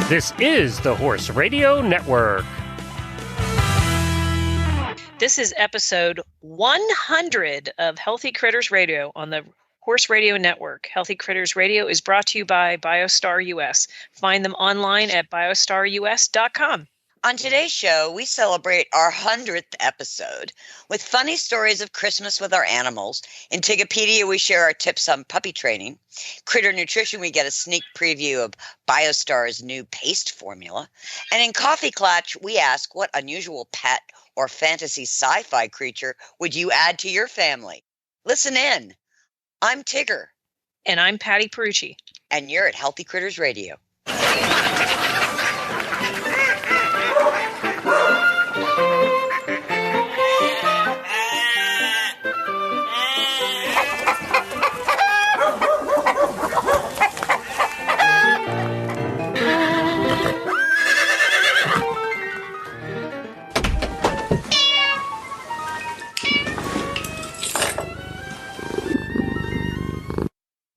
This is the Horse Radio Network. This is episode 100 of Healthy Critters Radio on the Horse Radio Network. Healthy Critters Radio is brought to you by Biostar US. Find them online at biostarus.com. On today's show, we celebrate our 100th episode with funny stories of Christmas with our animals. In Tigipedia, we share our tips on puppy training. Critter Nutrition, we get a sneak preview of Biostar's new paste formula. And in Coffee Klatch, we ask what unusual pet or fantasy sci-fi creature would you add to your family? Listen in. I'm Tigger. And I'm Patty Perucci. And you're at Healthy Critters Radio.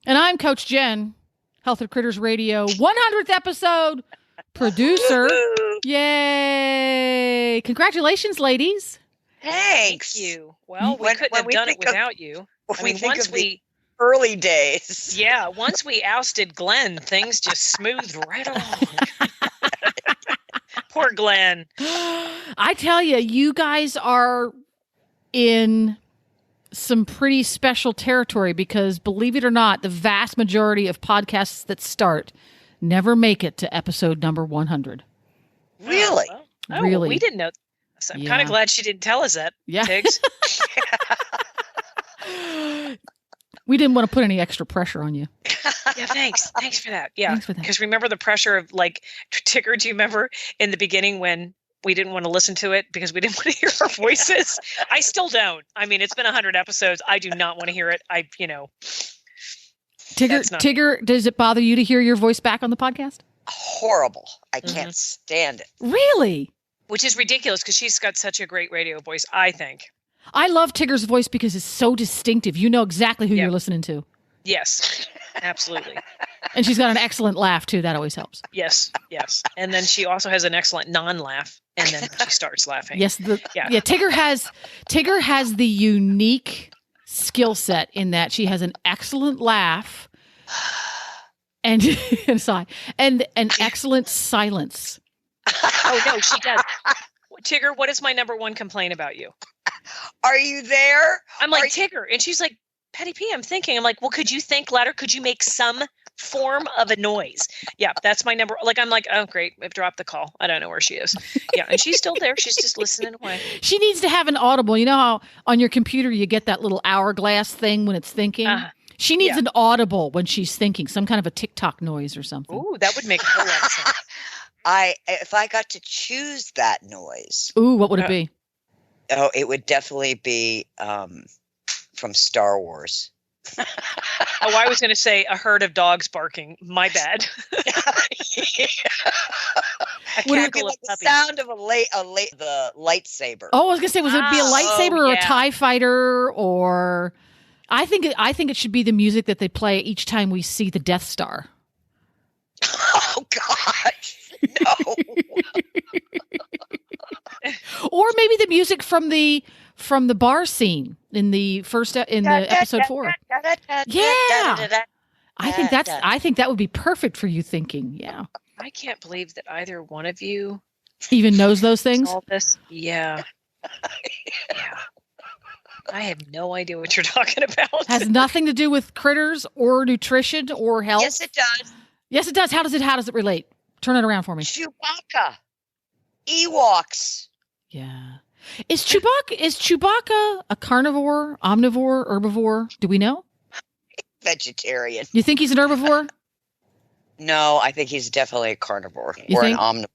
And I'm Coach Jen, Healthy Critters Radio, 100th episode producer. Yay! Congratulations, ladies. Thanks. Thank you. Well, we couldn't have done it without you. Once we early days. Yeah, once we ousted Glenn, things just smoothed right along. Poor Glenn. I tell you, you guys are in some pretty special territory because, believe it or not, the vast majority of podcasts that start never make it to episode number 100. Really? Really? We didn't know. So I'm kind of glad she didn't tell us that, yeah. Tiggs. We didn't want to put any extra pressure on you. Yeah, thanks. Thanks for that. Yeah, Thanks for that. Because remember the pressure of, like, Tigger, do you remember in the beginning when we didn't want to listen to it because we didn't want to hear our voices? I still don't. I mean, it's been 100 episodes. I do not want to hear it. Tigger, does it bother you to hear your voice back on the podcast? Horrible. I can't stand it. Really? Which is ridiculous because she's got such a great radio voice, I think. I love Tigger's voice because it's so distinctive. You know exactly who you're listening to. Yes, absolutely. And she's got an excellent laugh, too. That always helps. Yes. And then she also has an excellent non-laugh, and then she starts laughing. Yes, Tigger has the unique skill set in that she has an excellent laugh and and an excellent silence. Oh, no, she does. Tigger, what is my number one complaint about you? Are you there? I'm like, Tigger. And she's like, Patty P, I'm thinking. I'm like, well, could you think louder? Could you make some form of a noise? Yeah, that's my number. Like, I'm like, oh, great. I've dropped the call. I don't know where she is. Yeah, and she's still there. She's just listening away. She needs to have an audible. You know how on your computer you get that little hourglass thing when it's thinking? She needs an audible when she's thinking, some kind of a TikTok noise or something. Ooh, that would make a whole lot of sense. If I got to choose that noise. Ooh, what would it be? Oh, it would definitely be from Star Wars. Oh, I was going to say a herd of dogs barking. My bad. Would it be like the sound of the lightsaber? Oh, I was going to say, would it be a lightsaber or a TIE fighter? Or I think it should be the music that they play each time we see the Death Star. Oh gosh, no. Or maybe the music from the bar scene in the episode 4. Yeah. I think that would be perfect for you thinking. Yeah. I can't believe that either one of you even knows those things. All this. Yeah. I have no idea what you're talking about. Has nothing to do with critters or nutrition or health. Yes, it does. Yes, it does. How does it relate? Turn it around for me. Chewbacca. Ewoks. Yeah. Is Chewbacca a carnivore, omnivore, herbivore? Do we know? Vegetarian. You think he's an herbivore? No, I think he's definitely a carnivore an omnivore.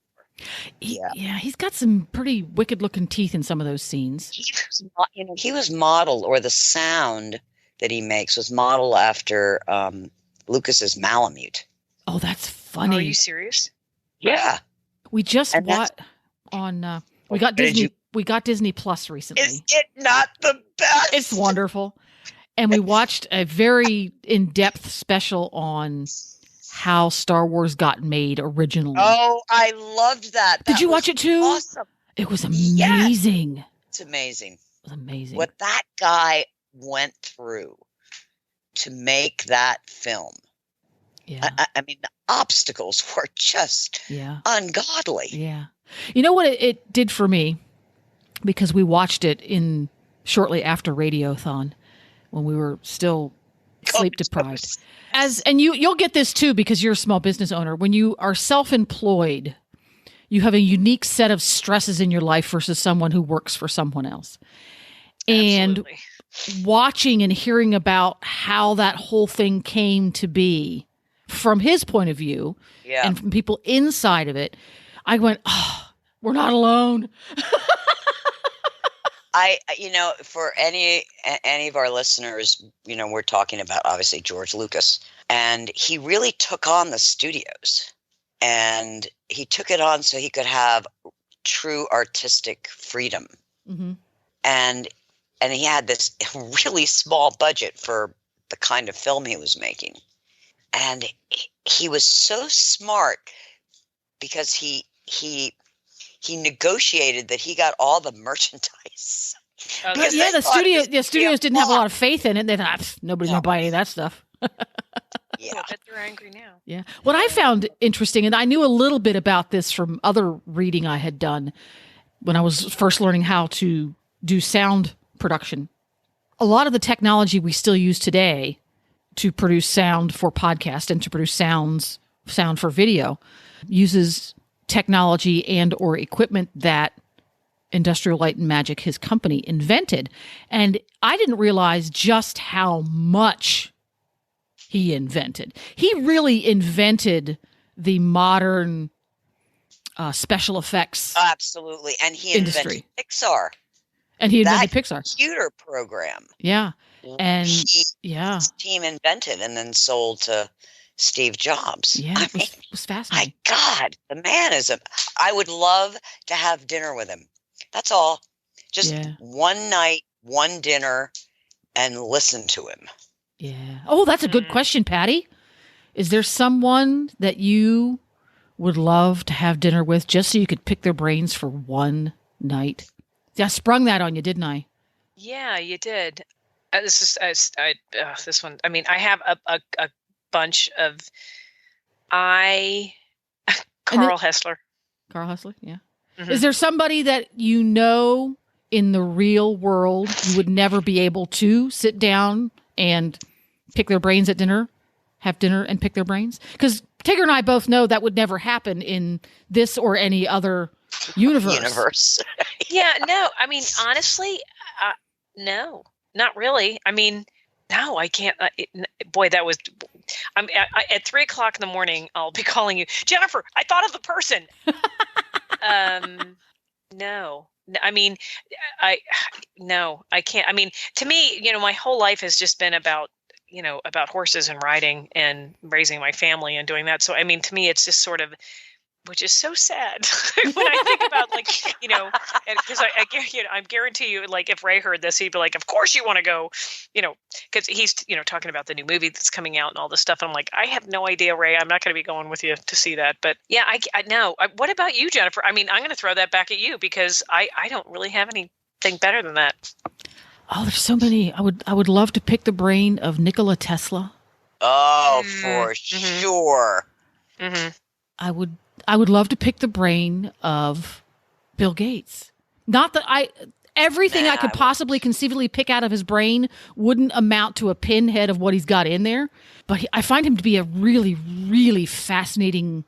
Yeah, he's got some pretty wicked-looking teeth in some of those scenes. He was modeled, or the sound that he makes was modeled after Lucas's Malamute. Oh, that's funny. Are you serious? Yeah. We just got on. We got Disney. We got Disney Plus recently. Is it not the best? It's wonderful. And we watched a very in-depth special on how Star Wars got made originally. Oh, I loved that. Did you watch it too? Awesome. It was amazing. Yes. It's amazing. It was amazing. What that guy went through to make that film. Yeah. I mean, the obstacles were just ungodly. Yeah. You know what it did for me? Because we watched it shortly after Radiothon when we were still sleep deprived. And you'll get this too because you're a small business owner. When you are self-employed, you have a unique set of stresses in your life versus someone who works for someone else. Absolutely. And watching and hearing about how that whole thing came to be from his point of view and from people inside of it, I went, oh, we're not alone. For any of our listeners, we're talking about obviously George Lucas, and he really took on the studios, and he took it on so he could have true artistic freedom. Mm-hmm. And he had this really small budget for the kind of film he was making. And he was so smart because he negotiated that he got all the merchandise. The studios didn't have a lot of faith in it. They thought, nobody's going to buy any of that stuff. Yeah. I bet they're angry now. Yeah. What I found interesting, and I knew a little bit about this from other reading I had done when I was first learning how to do sound production. A lot of the technology we still use today to produce sound for podcast and to produce sound for video uses technology and or equipment that Industrial Light and Magic, his company, invented. And I didn't realize just how much he invented. He really invented the modern special effects Absolutely. And he industry. Invented Pixar. And he invented Pixar. Computer program. Yeah. And his team invented and then sold to Steve Jobs. Yeah, it was fascinating. My God, the man I would love to have dinner with him. That's all. Just one night, one dinner, and listen to him. Yeah. Oh, that's a good question, Patty. Is there someone that you would love to have dinner with just so you could pick their brains for one night? Yeah, I sprung that on you, didn't I? Yeah, you did. This one. I mean, I have a bunch of Carl Hessler. Carl Hessler, yeah. Mm-hmm. Is there somebody that you know in the real world you would never be able to sit down and pick their brains at dinner, have dinner and pick their brains? Because Tigger and I both know that would never happen in this or any other universe. Yeah, no. I mean, honestly, no, not really. I mean, no, I can't. Boy, that was. At 3:00 in the morning, I'll be calling you, Jennifer. I thought of the person. No. I mean, I can't. I mean, to me, my whole life has just been about horses and riding and raising my family and doing that. So, I mean, to me, it's just sort of, which is so sad when I think about because I guarantee you, like, if Ray heard this, he'd be like, of course you want to go, because he's, talking about the new movie that's coming out and all this stuff. I'm like, I have no idea, Ray. I'm not going to be going with you to see that. But yeah, I know. What about you, Jennifer? I mean, I'm going to throw that back at you because I don't really have anything better than that. Oh, there's so many. I would love to pick the brain of Nikola Tesla. Oh, for sure. Mm-hmm. I would love to pick the brain of Bill Gates. Not that everything I could possibly conceivably pick out of his brain wouldn't amount to a pinhead of what he's got in there. But I find him to be a really, really fascinating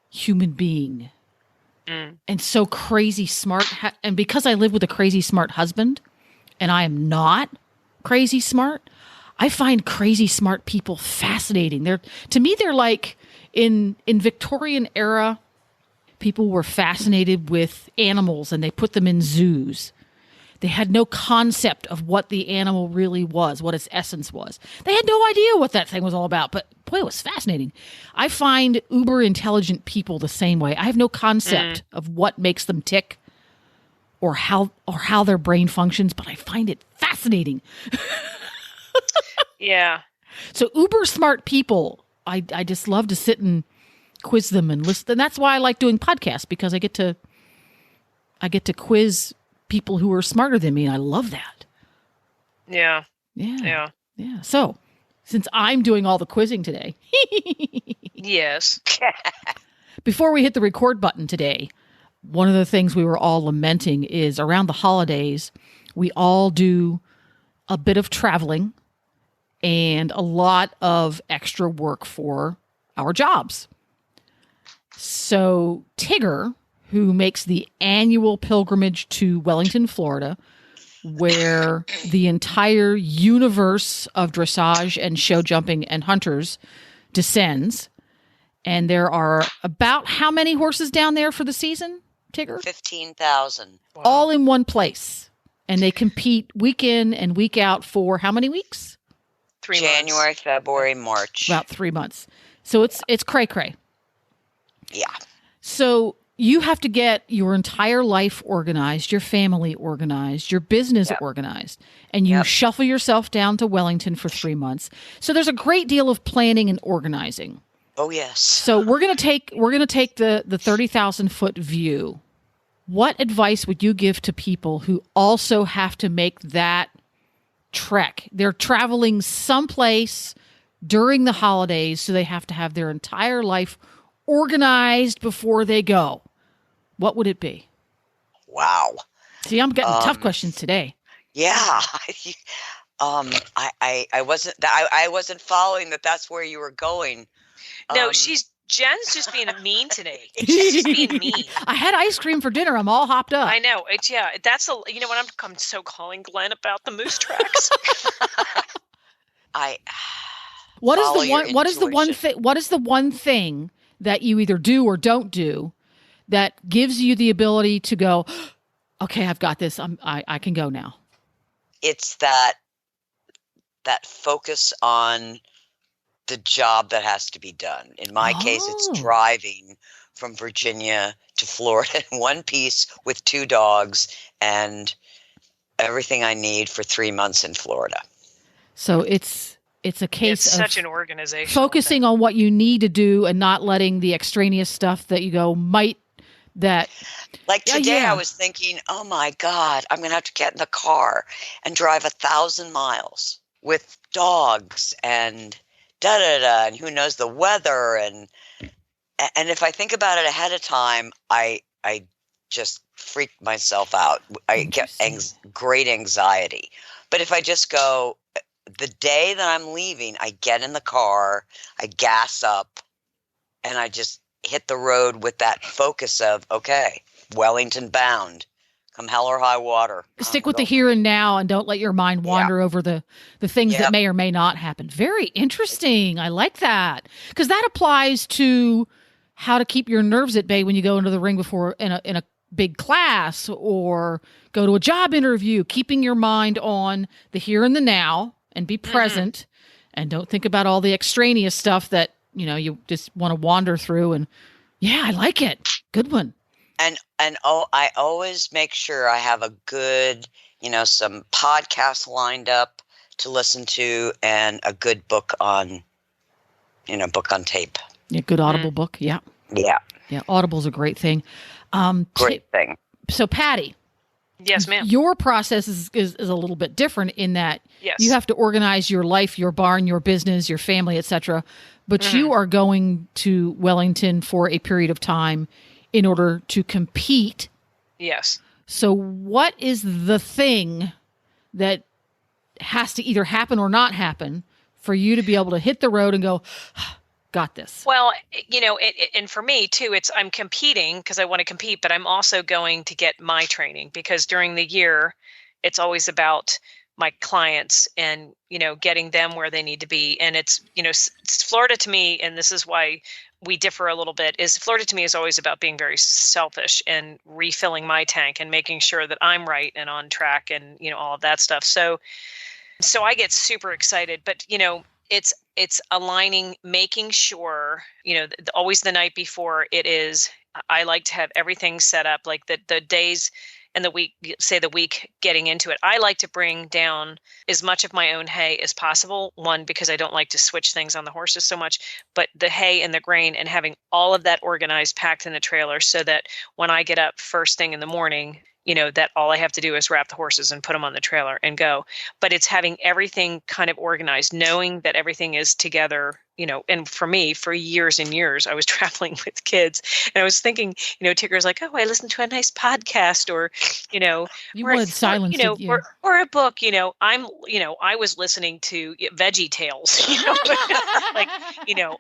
human being. And so crazy smart. And because I live with a crazy smart husband, and I am not crazy smart, I find crazy smart people fascinating. To me, they're like in Victorian era, people were fascinated with animals and they put them in zoos. They had no concept of what the animal really was, what its essence was. They had no idea what that thing was all about, but boy, it was fascinating. I find uber intelligent people the same way. I have no concept of what makes them tick or how their brain functions, but I find it fascinating. Yeah. So uber smart people I just love to sit and quiz them and listen. And that's why I like doing podcasts, because I get to quiz people who are smarter than me. And I love that. Yeah. Yeah. Yeah. So since I'm doing all the quizzing today, Yes. before we hit the record button today, one of the things we were all lamenting is around the holidays, we all do a bit of traveling and a lot of extra work for our jobs. So Tigger, who makes the annual pilgrimage to Wellington, Florida, where the entire universe of dressage and show jumping and hunters descends, and there are about how many horses down there for the season, Tigger? 15,000. Wow. All in one place. And they compete week in and week out for how many weeks? 3 months. January, February, March. About 3 months. So it's cray-cray. Yeah. So you have to get your entire life organized, your family organized, your business organized, and you shuffle yourself down to Wellington for 3 months. So there's a great deal of planning and organizing. Oh, yes. So we're gonna take the 30,000-foot view. What advice would you give to people who also have to make that trek? They're traveling someplace during the holidays, so they have to have their entire life organized before they go. What would it be? Wow. See, I'm getting tough questions today. Yeah. I wasn't following that. That's where you were going. No, Jen's just being mean today. She's just being mean. I had ice cream for dinner. I'm all hopped up. I know. That's you know what? I'm so calling Glenn about the moose tracks. What is the one thing that you either do or don't do that gives you the ability to go, okay, I've got this. I can go now. It's that focus on the job that has to be done. In my case, it's driving from Virginia to Florida in one piece with 2 dogs and everything I need for 3 months in Florida. So it's a case of such an organization focusing on what you need to do and not letting the extraneous stuff that you go like today. I was thinking, oh my God, I'm going to have to get in the car and drive 1,000 miles with dogs and and who knows the weather. And if I think about it ahead of time, I just freak myself out. I get great anxiety. But if I just go, the day that I'm leaving, I get in the car, I gas up, and I just hit the road with that focus of, okay, Wellington bound, come hell or high water. Stick with the here and now and don't let your mind wander over the things that may or may not happen. Very interesting. I like that. Because that applies to how to keep your nerves at bay when you go into the ring before in a big class or go to a job interview, keeping your mind on the here and the now and be present and don't think about all the extraneous stuff that, you just want to wander through. And I like it. Good one. And I always make sure I have a good, some podcasts lined up to listen to and a good book on tape. Yeah, good Audible book. Yeah. Yeah. Yeah, Audible's a great thing. Great thing. So, Patty. Yes, ma'am. Your process is a little bit different in that you have to organize your life, your barn, your business, your family, etc. But you are going to Wellington for a period of time in order to compete. Yes. So what is the thing that has to either happen or not happen for you to be able to hit the road and go, got this? Well, and for me too, I'm competing because I want to compete, but I'm also going to get my training because during the year, it's always about my clients and, getting them where they need to be. And it's Florida to me, and this is why we differ a little bit, is Florida to me is always about being very selfish and refilling my tank and making sure that I'm right and on track and, all of that stuff. So I get super excited, but, it's aligning, making sure, always the night before I like to have everything set up, like the days, and the week getting into it. I like to bring down as much of my own hay as possible. One, because I don't like to switch things on the horses so much, but the hay and the grain and having all of that organized, packed in the trailer so that when I get up first thing in the morning, that all I have to do is wrap the horses and put them on the trailer and go. But it's having everything kind of organized, knowing that everything is together, and for me, for years and years, I was traveling with kids and I was thinking, Tigger's like, oh, I listened to a nice podcast or, You wanted silence, didn't you? Or a book, I was listening to Veggie Tales,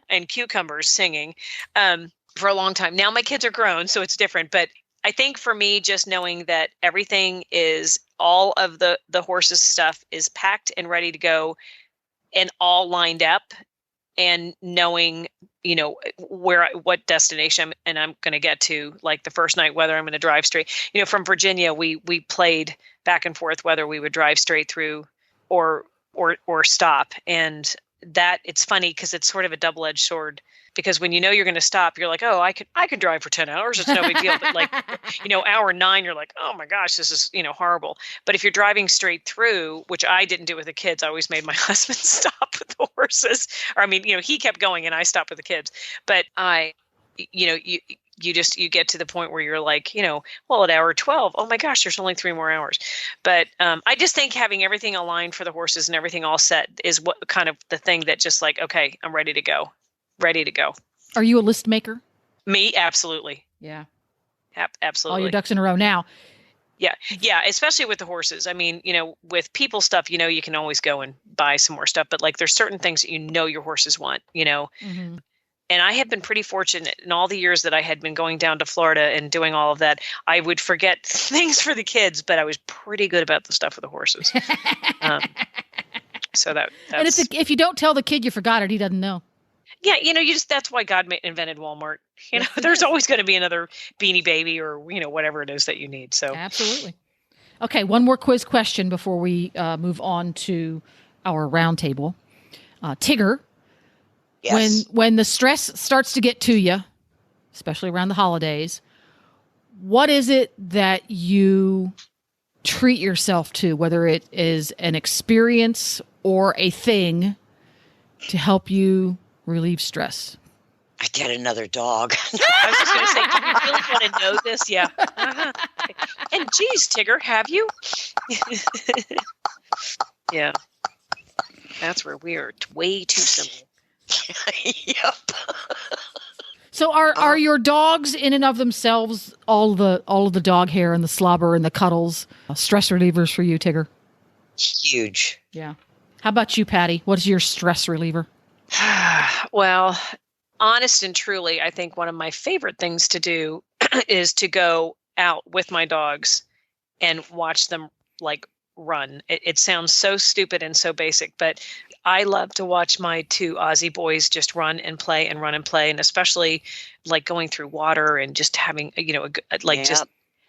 and cucumbers singing, for a long time. Now my kids are grown, so it's different, but I think for me, just knowing that everything is, all of the horses stuff is packed and ready to go and all lined up, and knowing, what destination I'm going to get to, like the first night, whether I'm going to drive straight, from Virginia, we played back and forth, whether we would drive straight through or stop. And that it's funny because it's sort of a double-edged sword, because when you're going to stop, you're like, oh, I could drive for 10 hours. It's no big deal. But like, hour 9, you're like, oh my gosh, this is, horrible. But if you're driving straight through, which I didn't do with the kids, I always made my husband stop with the horses. Or he kept going and I stopped with the kids. But you get to the point where you're like, well, at hour 12, oh my gosh, there's only 3 more hours. But I just think having everything aligned for the horses and everything all set is what kind of the thing that just like, okay, I'm ready to go. Are you a list maker? Me? Absolutely. Yeah. Absolutely. All your ducks in a row now. Yeah. Yeah. Especially with the horses. I mean, with people stuff, you can always go and buy some more stuff, but like there's certain things that your horses want, Mm-hmm. And I have been pretty fortunate in all the years that I had been going down to Florida and doing all of that. I would forget things for the kids, but I was pretty good about the stuff with the horses. So that's... And if you don't tell the kid you forgot it, he doesn't know. Yeah, that's why God invented Walmart. There's always going to be another Beanie Baby or, whatever it is that you need. So absolutely. Okay, one more quiz question before we move on to our roundtable. Tigger, yes. when the stress starts to get to you, especially around the holidays, what is it that you treat yourself to, whether it is an experience or a thing to help you relieve stress? I get another dog. I was just going to say, do you really want to know this? Yeah. Uh-huh. And geez, Tigger, have you? Yeah. That's where we are way too similar. Yep. So are your dogs in and of themselves, all of the dog hair and the slobber and the cuddles, stress relievers for you, Tigger? Huge. Yeah. How about you, Patty? What is your stress reliever? Well, honest and truly, I think one of my favorite things to do is to go out with my dogs and watch them like run. It sounds so stupid and so basic, but I love to watch my 2 Aussie boys just run and play and run and play. And especially like going through water and just having,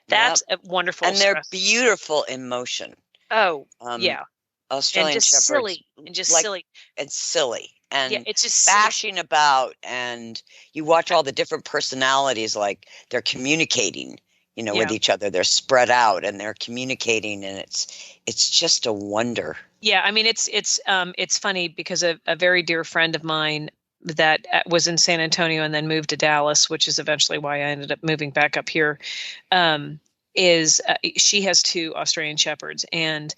that's a wonderful and stress. They're beautiful in motion. Oh, yeah. Australian and just Shepherds. Silly. And just silly. And silly. And yeah, it's just bashing about, and you watch all the different personalities, like they're communicating, with each other. They're spread out and they're communicating, and it's just a wonder. Yeah, I mean, it's funny because a very dear friend of mine that was in San Antonio and then moved to Dallas, which is eventually why I ended up moving back up here, she has 2 Australian Shepherds, and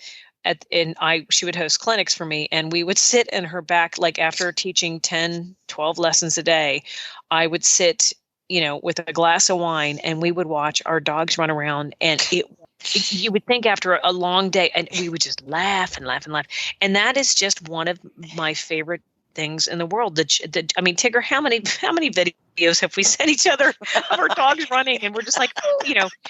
she would host clinics for me, and we would sit in her back, like after teaching 10, 12 lessons a day, I would sit, with a glass of wine, and we would watch our dogs run around, and you would think after a long day, and we would just laugh and laugh and laugh. And that is just one of my favorite things in the world. I mean, Tigger, how many videos have we sent each other of our dogs running? And we're just like,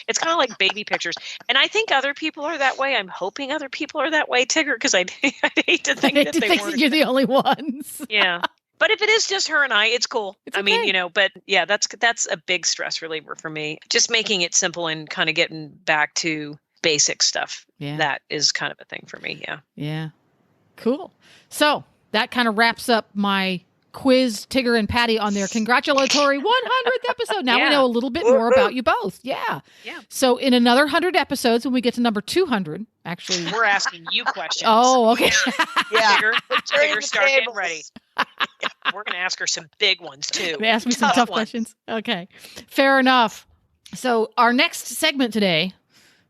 it's kind of like baby pictures. And I think other people are that way. I'm hoping other people are that way, Tigger, because I'd hate to think that they weren't. You're the only ones. Yeah. But if it is just her and I, it's cool. It's okay. I mean, but yeah, that's a big stress reliever for me. Just making it simple and kind of getting back to basic stuff. Yeah. That is kind of a thing for me. Yeah. Yeah. Cool. So that kind of wraps up my quiz Tigger and Patty on their congratulatory 100th episode. Now we know a little bit more about you both. Yeah. So in another 100 episodes, when we get to number 200, actually. We're asking you questions. Oh, okay. Yeah. Tigger, start getting ready. We're going to ask her some big ones, too. Ask me some tough questions. Okay. Fair enough. So our next segment today,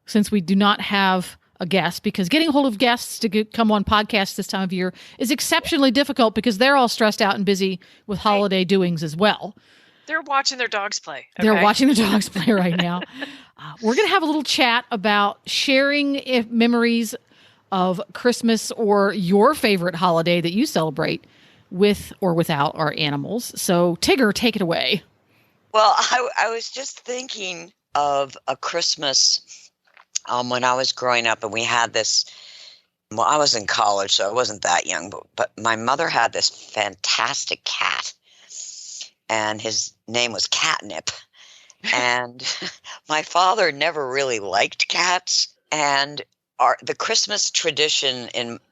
since we do not have a guest, because getting a hold of guests to come on podcasts this time of year is exceptionally difficult because they're all stressed out and busy with holiday doings as well. They're watching their dogs play. Okay? They're watching the dogs play right now. We're going to have a little chat about sharing memories of Christmas or your favorite holiday that you celebrate with or without our animals. So Tigger, take it away. Well, I was just thinking of a Christmas when I was growing up, and we had this. Well, I was in college, so I wasn't that young, but my mother had this fantastic cat, and his name was Catnip. And my father never really liked cats, and the Christmas tradition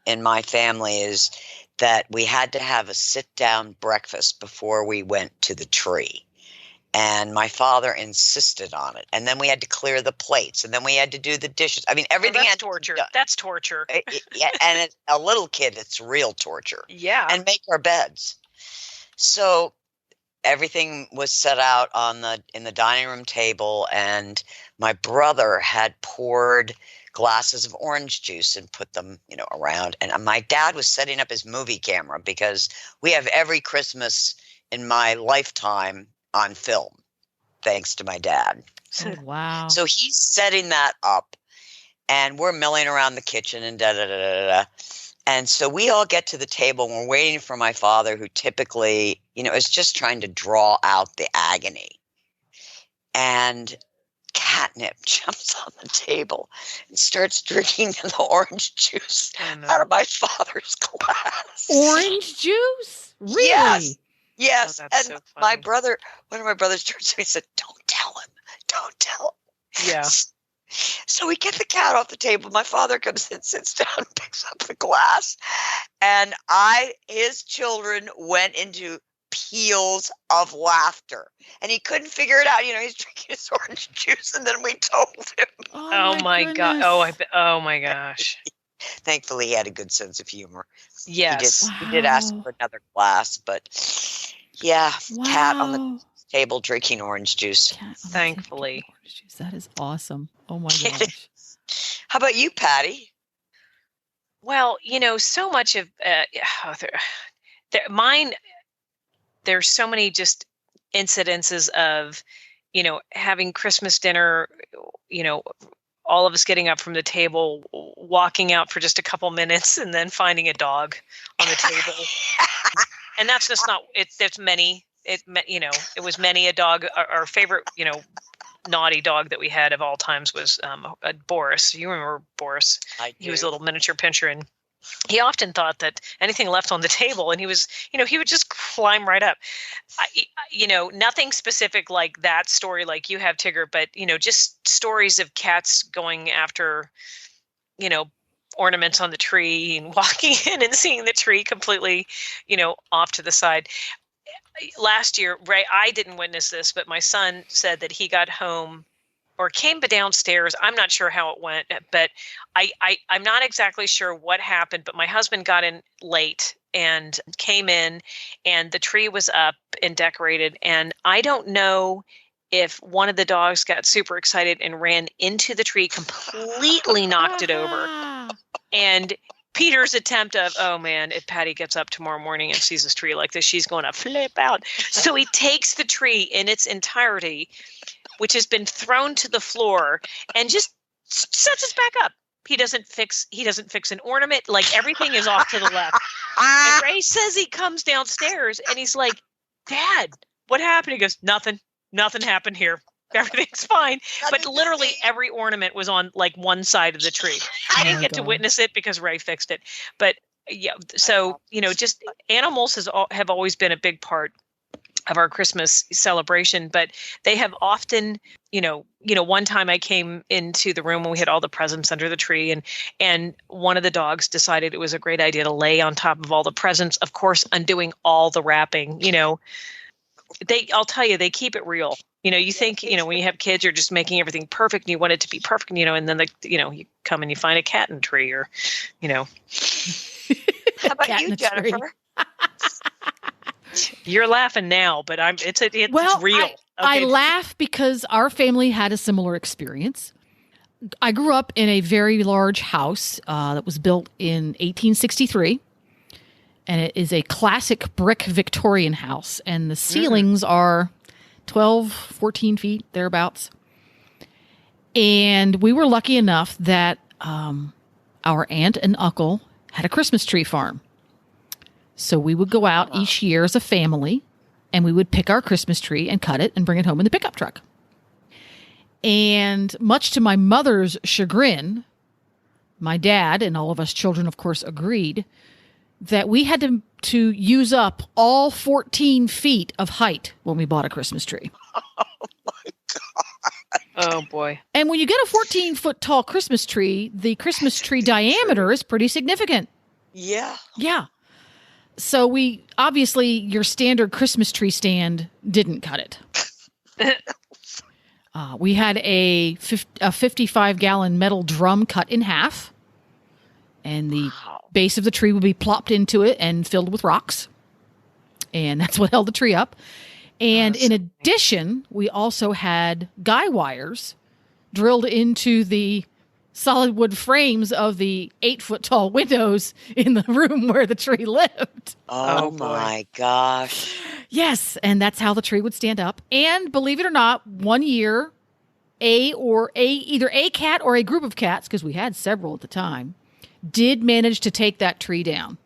in my family is that we had to have a sit-down breakfast before we went to the tree. And my father insisted on it. And then we had to clear the plates. And then we had to do the dishes. I mean, everything that's torture. That's torture. Yeah, and a little kid, it's real torture. Yeah. And make our beds. So everything was set out in the dining room table. And my brother had poured glasses of orange juice and put them, around. And my dad was setting up his movie camera because we have every Christmas in my lifetime on film, thanks to my dad. Oh, wow. So he's setting that up, and we're milling around the kitchen and da-da-da-da-da. And so we all get to the table, and we're waiting for my father, who typically, is just trying to draw out the agony. And Catnip jumps on the table and starts drinking the orange juice out of my father's glass. Orange juice? Really? Yes. Oh, And so one of my brothers turned to me and said, Don't tell him. Yeah. So we get the cat off the table. My father comes in, sits down, picks up the glass. And his children went into peals of laughter. And he couldn't figure it out. He's drinking his orange juice. And then we told him. Oh my God. Oh my gosh. Thankfully, he had a good sense of humor. Yes. He did ask for another glass, but yeah, cat on the table drinking orange juice. Thankfully. Orange juice. That is awesome. Oh my gosh. How about you, Patty? Well, so much of mine, there's so many just incidences of, having Christmas dinner, all of us getting up from the table, walking out for just a couple minutes, and then finding a dog on the table. And that's just not it. There's many. It was many a dog. Our favorite, naughty dog that we had of all times was Boris. You remember Boris? I do. He was a little miniature pinscher, and he often thought that anything left on the table, and he would just climb right up. Nothing specific like that story like you have, Tigger, but, just stories of cats going after, ornaments on the tree and walking in and seeing the tree completely, off to the side. Last year, Ray, I didn't witness this, but my son said that he got home or came downstairs. I'm not sure how it went, but I'm not exactly sure what happened, but my husband got in late and came in, and the tree was up and decorated. And I don't know if one of the dogs got super excited and ran into the tree, completely knocked it over. And Peter's attempt of, oh man, if Patty gets up tomorrow morning and sees this tree like this, she's going to flip out. So he takes the tree in its entirety, which has been thrown to the floor, and just sets us back up. He doesn't fix an ornament. Like, everything is off to the left. And Ray says he comes downstairs and he's like, Dad, what happened? He goes, nothing happened here. Everything's fine. But literally every ornament was on like one side of the tree. I didn't get to witness it because Ray fixed it. But yeah, so, just animals have always been a big part of our Christmas celebration, but they have often, one time I came into the room when we had all the presents under the tree, and one of the dogs decided it was a great idea to lay on top of all the presents, of course, undoing all the wrapping. I'll tell you, they keep it real. You think, when you have kids, you're just making everything perfect and you want it to be perfect, and then you come and you find a cat in a tree or. How about you, Jennifer? You're laughing now, but it's real. I laugh because our family had a similar experience. I grew up in a very large house that was built in 1863, and it is a classic brick Victorian house, and the ceilings are 12, 14 feet, thereabouts. And we were lucky enough that our aunt and uncle had a Christmas tree farm. So we would go out each year as a family, and we would pick our Christmas tree and cut it and bring it home in the pickup truck. And much to my mother's chagrin, my dad and all of us children, of course, agreed that we had to use up all 14 feet of height when we bought a Christmas tree. Oh, my God. Oh, boy. And when you get a 14-foot tall Christmas tree, the Christmas tree diameter is pretty significant. Yeah. Yeah. So obviously, your standard Christmas tree stand didn't cut it. We had a 55-gallon metal drum cut in half, and the base of the tree would be plopped into it and filled with rocks, and that's what held the tree up. And in addition, we also had guy wires drilled into the solid wood frames of the 8-foot-tall windows in the room where the tree lived. Oh my gosh. Yes, and that's how the tree would stand up. And believe it or not, one year, either a cat or a group of cats, because we had several at the time, did manage to take that tree down.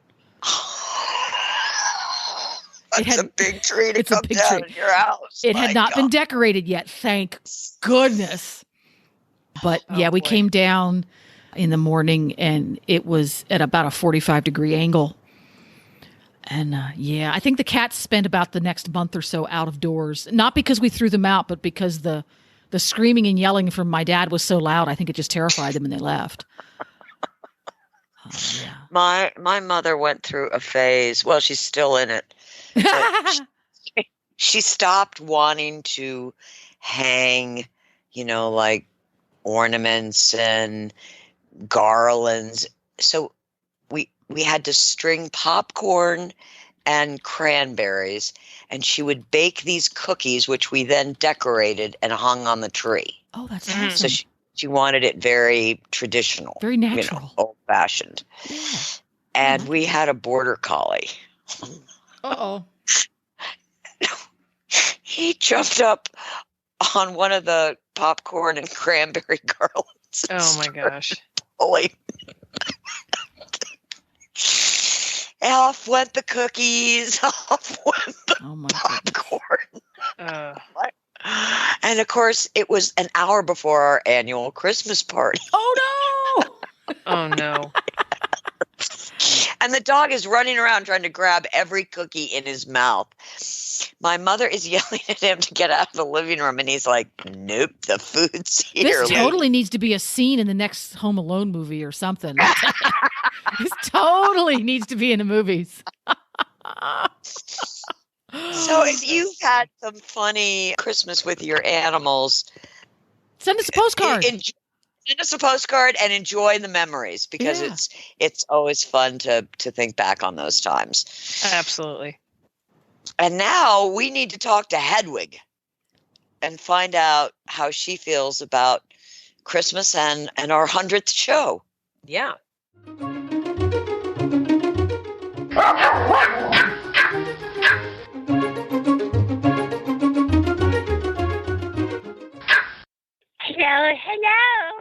It's a big tree to come down in your house. It had not been decorated yet, thank goodness. But we came down in the morning, and it was at about a 45-degree angle. And I think the cats spent about the next month or so out of doors. Not because we threw them out, but because the screaming and yelling from my dad was so loud. I think it just terrified them, and they left. My mother went through a phase. Well, she's still in it. She stopped wanting to hang, like ornaments and garlands. So we had to string popcorn and cranberries, and she would bake these cookies, which we then decorated and hung on the tree. Oh, that's awesome. So she wanted it very traditional, very natural, old-fashioned. Yeah. And we had a border collie. Uh-oh. He jumped up on one of the popcorn and cranberry garlands. Oh my gosh. Holy. Off went the cookies. Off went the popcorn. And of course, it was an hour before our annual Christmas party. Oh no! Oh no. And the dog is running around trying to grab every cookie in his mouth. My mother is yelling at him to get out of the living room, and he's like, nope, the food's here. This totally needs to be a scene in the next Home Alone movie or something. This totally needs to be in the movies. So if you've had some funny Christmas with your animals, send us a postcard. Send us a postcard and enjoy the memories, because it's always fun to think back on those times. Absolutely. And now we need to talk to Hedwig and find out how she feels about Christmas and our 100th show. Yeah. Hello.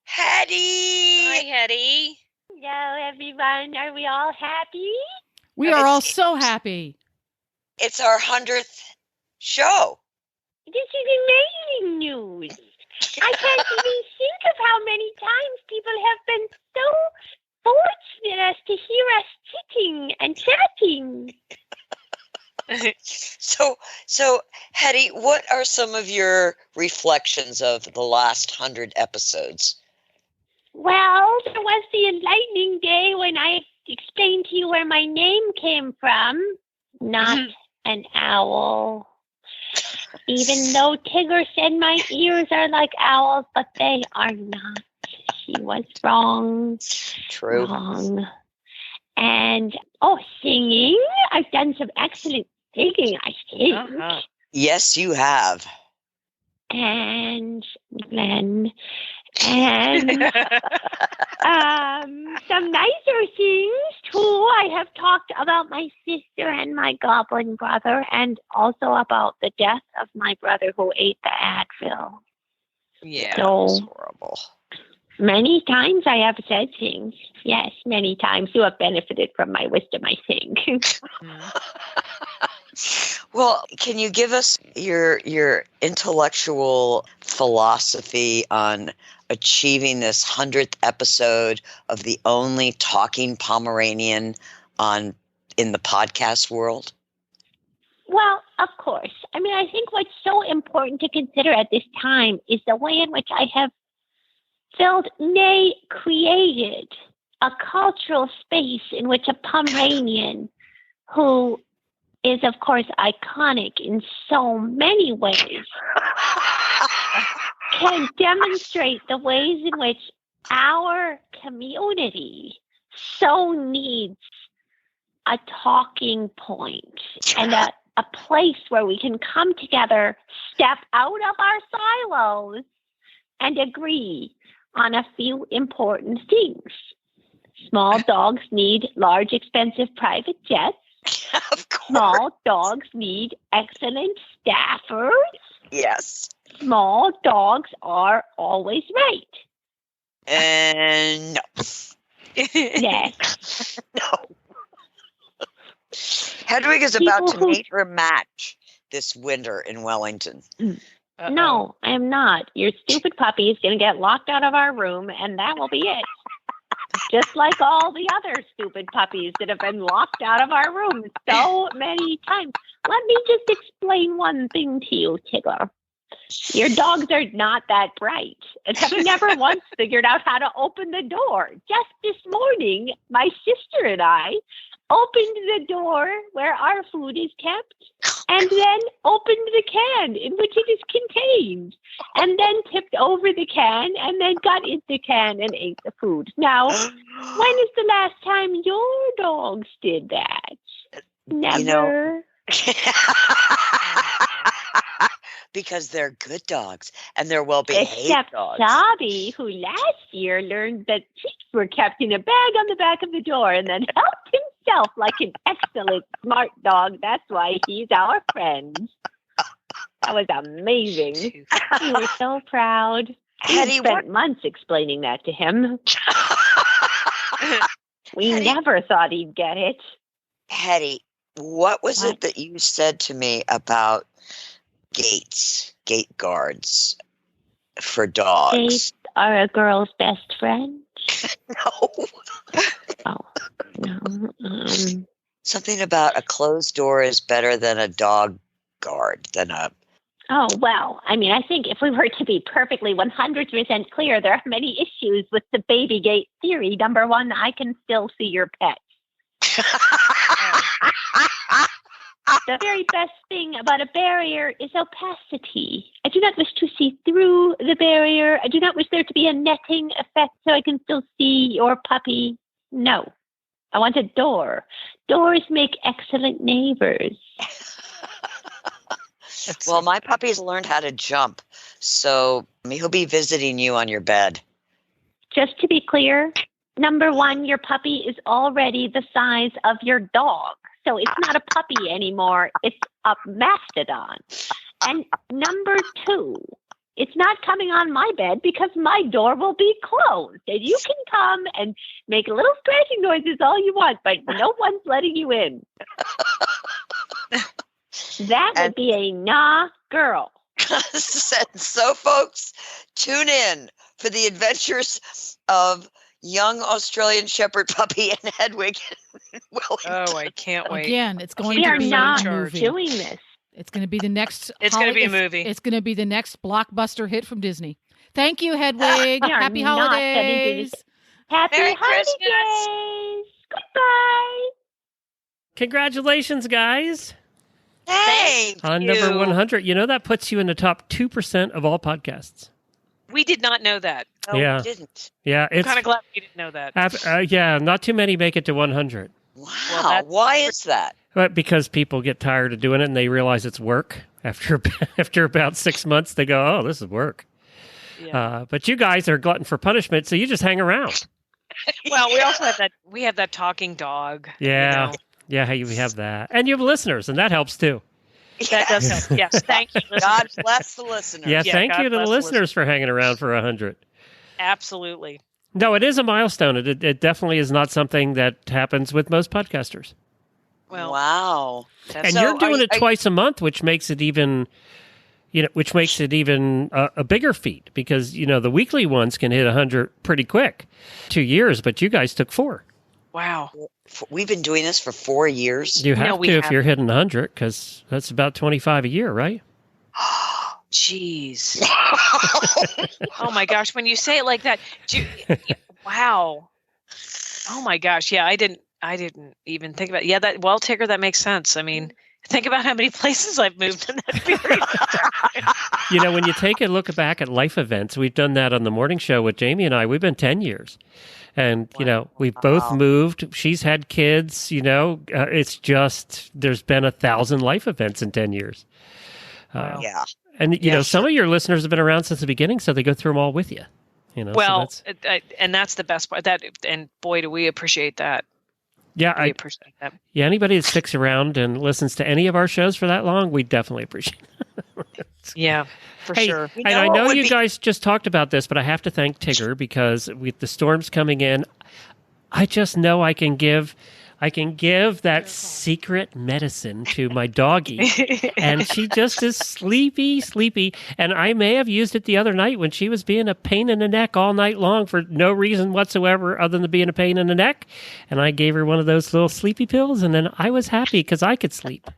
Hetty. Hi, Hetty. Hello, everyone. Are we all happy? We are all so happy. It's our 100th show. This is amazing news. I can't even think of how many times people have been so fortunate as to hear us sitting and chatting. So, Hetty, what are some of your reflections of the last 100 episodes? Well, there was the enlightening day when I explained to you where my name came from. Not an owl. Even though Tigger said my ears are like owls, but they are not. She was wrong. True. Wrong. And, singing. I've done some excellent singing, I think. Uh-huh. Yes, you have. And Glenn. And some nicer things, too. I have talked about my sister and my goblin brother, and also about the death of my brother who ate the Advil. Yeah. So, That's horrible. many times I have said things. Yes, many times you have benefited from my wisdom, I think. Well, can you give us your intellectual philosophy on achieving this 100th episode of the only talking Pomeranian in the podcast world? Well, of course. I mean, I think what's so important to consider at this time is the way in which I have filled, nay, created a cultural space in which a Pomeranian, who is, of course, iconic in so many ways, can demonstrate the ways in which our community so needs a talking point and a place where we can come together, step out of our silos, and agree on a few important things. Small dogs need large, expensive private jets. Of course. Small dogs need excellent staffers. Yes. Small dogs are always right. And no. Yes. No. Hedwig is about to meet her match this winter in Wellington. Uh-oh. No, I am not. Your stupid puppy is going to get locked out of our room, and that will be it. Just like all the other stupid puppies that have been locked out of our room so many times. Let me just explain one thing to you, Tigger. Your dogs are not that bright and have never once figured out how to open the door. Just this morning, my sister and I opened the door where our food is kept and then opened the can in which it is contained and then tipped over the can and then got in the can and ate the food. Now, when is the last time your dogs did that? Never. You know, because they're good dogs and they're well-behaved Except dogs. Sabi, who last year learned that treats were kept in a bag on the back of the door and then helped himself like an excellent, smart dog. That's why he's our friend. That was amazing. We were so proud. We spent months explaining that to him. We never thought he'd get it. Hetty, what was it that you said to me about gate guards for dogs? Gates are a girl's best friend. No. Oh, no. Something about a closed door is better than a dog guard, Oh, well, I mean, I think if we were to be perfectly 100% clear, there are many issues with the baby gate theory. Number one, I can still see your pet. The very best thing about a barrier is opacity. I do not wish to see through the barrier. I do not wish there to be a netting effect so I can still see your puppy. No. I want a door. Doors make excellent neighbors. Well, my puppy's learned how to jump, so he'll be visiting you on your bed. Just to be clear, number one, your puppy is already the size of your dog. So it's not a puppy anymore. It's a mastodon. And number two, it's not coming on my bed because my door will be closed. And you can come and make little scratching noises all you want, but no one's letting you in. That would be a nah girl. So, folks, tune in for the adventures of young Australian Shepherd puppy and Hedwig. Oh, I can't wait. Again, it's going We to are be not a movie. doing this. It's going to be the next. It's going to be a movie. It's going to be the next blockbuster hit from Disney. Thank you, Hedwig. We are Happy not holidays. heading through this. Happy Merry holidays. Goodbye. Congratulations, guys. Hey, On number 100. You know, that puts you in the top 2% of all podcasts. We did not know that. no, Yeah. we didn't. Yeah, I'm it's kind of glad we didn't know that. yeah, not too many make it to 100. Wow. that's- Why is that? But because people get tired of doing it and they realize it's work. After about 6 months, they go, "Oh, this is work." Yeah. But you guys are glutton for punishment, so you just hang around. Well, we also have that. We have that talking dog. Yeah, You know. yeah, you have that, and you have listeners, and that helps too. That does help. Yes. Thank you. God listeners. bless the listeners. Yeah, Yeah, thank God you to the bless listeners for hanging around for 100. Absolutely. No, it is a milestone. It definitely is not something that happens with most podcasters. Well, Wow. And So you're doing are- it twice a month, which makes it even, a bigger feat because the weekly ones can hit 100 pretty quick. 2 years, but you guys took 4. wow. We've been doing this for 4 years. You No, have we to if haven't. you're hitting 100 because that's about 25 a year, right? Jeez. Oh my gosh. When you say it like that, wow. Oh my gosh. Yeah, I didn't even think about it. Yeah, Tigger, that makes sense. I mean, think about how many places I've moved in that period of time. When you take a look back at life events, we've done that on the morning show with Jamie and I. We've been 10 years. And, we've both moved. She's had kids, it's just, there's been 1,000 life events in 10 years. Yeah. And, Yeah, some sure. of your listeners have been around since the beginning, so they go through them all with you. Well, so that's, and that's the best part. And boy, do we appreciate that. yeah, We appreciate that. anybody that sticks around and listens to any of our shows for that long, we definitely appreciate it. Yeah, for Hey, sure. You and know I what know would you be- guys just talked about this, but I have to thank Tigger because with the storms coming in, I just know I can give that secret medicine to my doggie. And she just is sleepy. And I may have used it the other night when she was being a pain in the neck all night long for no reason whatsoever other than being a pain in the neck. And I gave her one of those little sleepy pills, and then I was happy because I could sleep.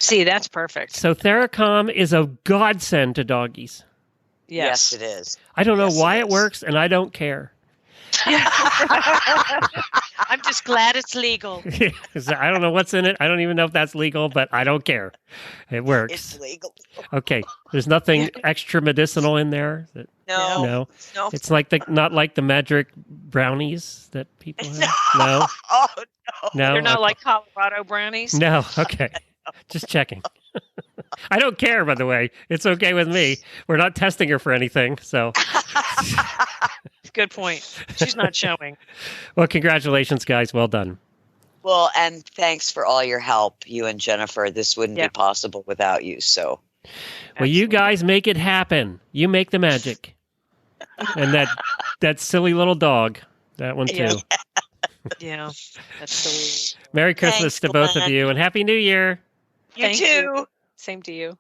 See, that's perfect. So Theracom is a godsend to doggies. Yes, Yes. it is. I don't know Yes, why it it is. works, and I don't care. I'm just glad it's legal. I don't know what's in it. I don't even know if that's legal, but I don't care. It works. It's legal. Okay. There's nothing extra medicinal in there. No. No. No. It's not like the magic brownies that people have. No. Oh, No. They're not Okay. like Colorado brownies. No. Okay. Just checking. I don't care, by the way. It's okay with me. We're not testing her for anything. So, Good point. She's not showing. well, congratulations, guys. Well done. well, and thanks for all your help, you and Jennifer. This wouldn't Yeah. be possible without you. So, Well, you Absolutely. guys make it happen. You make the magic. And that silly little dog. That one too. Yeah. Yeah, that's so. Merry Christmas Thanks, to both of Glenn. you and Happy New Year. you Thank too. you. Same to you.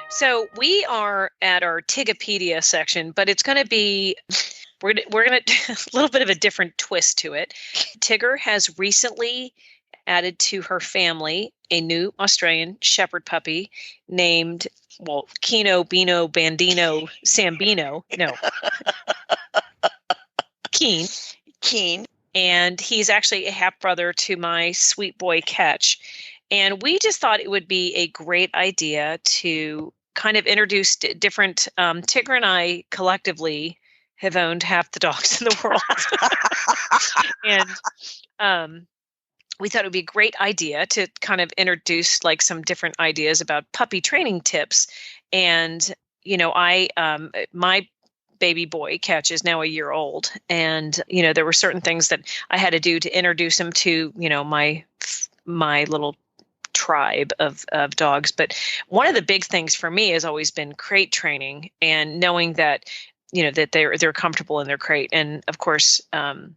So we are at our Tigipedia section, but it's going to be we're going to a little bit of a different twist to it. Tigger has recently added to her family a new Australian Shepherd puppy named Kino Bino Bandino Sambino. No, Keen. Keen. And he's actually a half brother to my sweet boy Ketch. And we just thought it would be a great idea to kind of introduce different. Tigger and I collectively have owned half the dogs in the world. And we thought it would be a great idea to kind of introduce like some different ideas about puppy training tips. And, my baby boy Ketch is now a year old. And, there were certain things that I had to do to introduce him to, my little tribe of dogs. But one of the big things for me has always been crate training and knowing that, that they're comfortable in their crate. And of course, the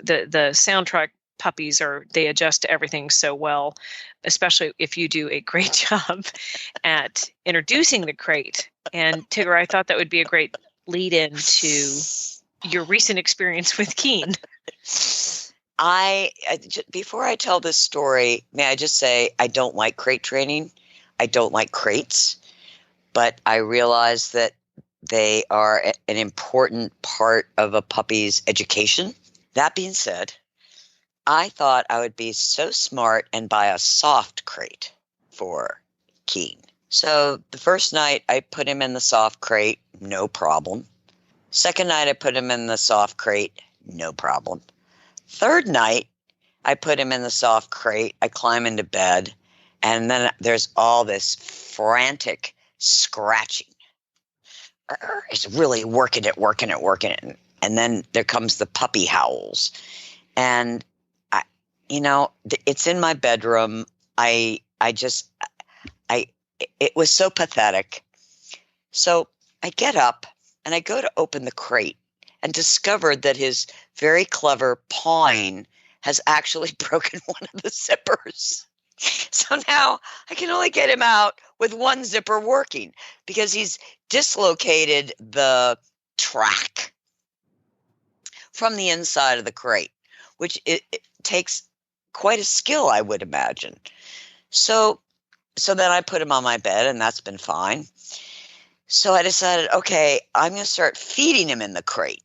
soundtrack puppies they adjust to everything so well, especially if you do a great job at introducing the crate. And Tigger, I thought that would be a great lead in to your recent experience with Keen. Before I tell this story, may I just say I don't like crate training. I don't like crates, but I realize that they are an important part of a puppy's education. That being said, I thought I would be so smart and buy a soft crate for Keen. So the first night I put him in the soft crate, no problem. Second night I put him in the soft crate, no problem. Third night I put him in the soft crate, I climb into bed, and then there's all this frantic scratching. It's really working it. And then there comes the puppy howls. And, it's in my bedroom. It was so pathetic. So I get up and I go to open the crate and discovered that his very clever pawing has actually broken one of the zippers. So now I can only get him out with one zipper working because he's dislocated the track from the inside of the crate, which it takes quite a skill, I would imagine. So then I put him on my bed, and that's been fine. So I decided, okay, I'm going to start feeding him in the crate.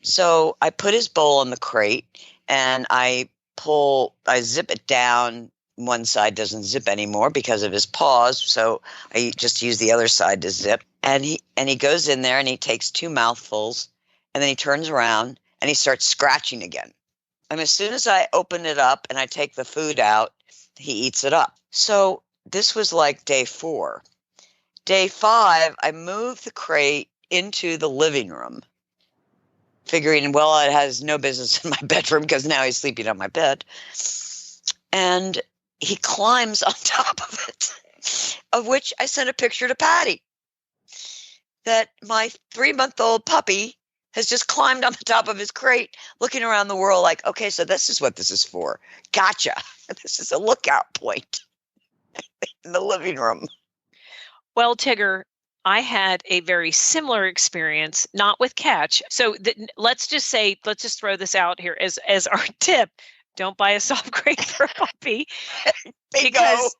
So I put his bowl in the crate, and I zip it down. One side doesn't zip anymore because of his paws, so I just use the other side to zip. And he goes in there and he takes 2 mouthfuls, and then he turns around and he starts scratching again. And as soon as I open it up and I take the food out, he eats it up. So this was like day 4. Day 5, I moved the crate into the living room, figuring, well, it has no business in my bedroom because now he's sleeping on my bed. And he climbs on top of it, of which I sent a picture to Patty, that my 3-month-old puppy has just climbed on the top of his crate, looking around the world like, okay, so this is what this is for. Gotcha. This is a lookout point in the living room. Well, Tigger, I had a very similar experience, not with Klatch. So let's just throw this out here as our tip. Don't buy a soft crate for a puppy. Because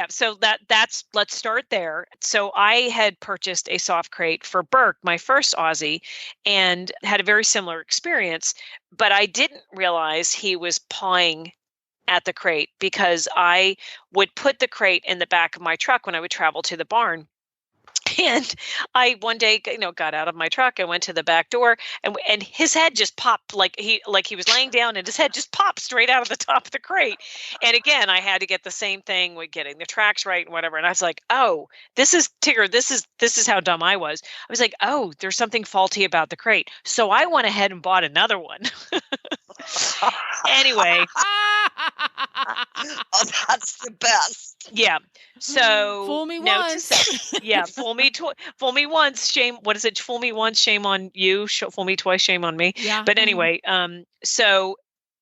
so let's start there. So I had purchased a soft crate for Burke, my first Aussie, and had a very similar experience, but I didn't realize he was pawing at the crate because I would put the crate in the back of my truck when I would travel to the barn. And I one day, got out of my truck and went to the back door, and his head just popped like he was laying down, and his head just popped straight out of the top of the crate. And again, I had to get the same thing with getting the tracks right and whatever. And I was like, oh, this is Tigger. This is how dumb I was. I was like, oh, there's something faulty about the crate. So I went ahead and bought another one. Anyway. Oh, that's the best. Yeah. So fool me once. Yeah. Fool me once. Shame. What is it? Fool me once. Shame on you. Fool me twice. Shame on me. Yeah. But anyway, so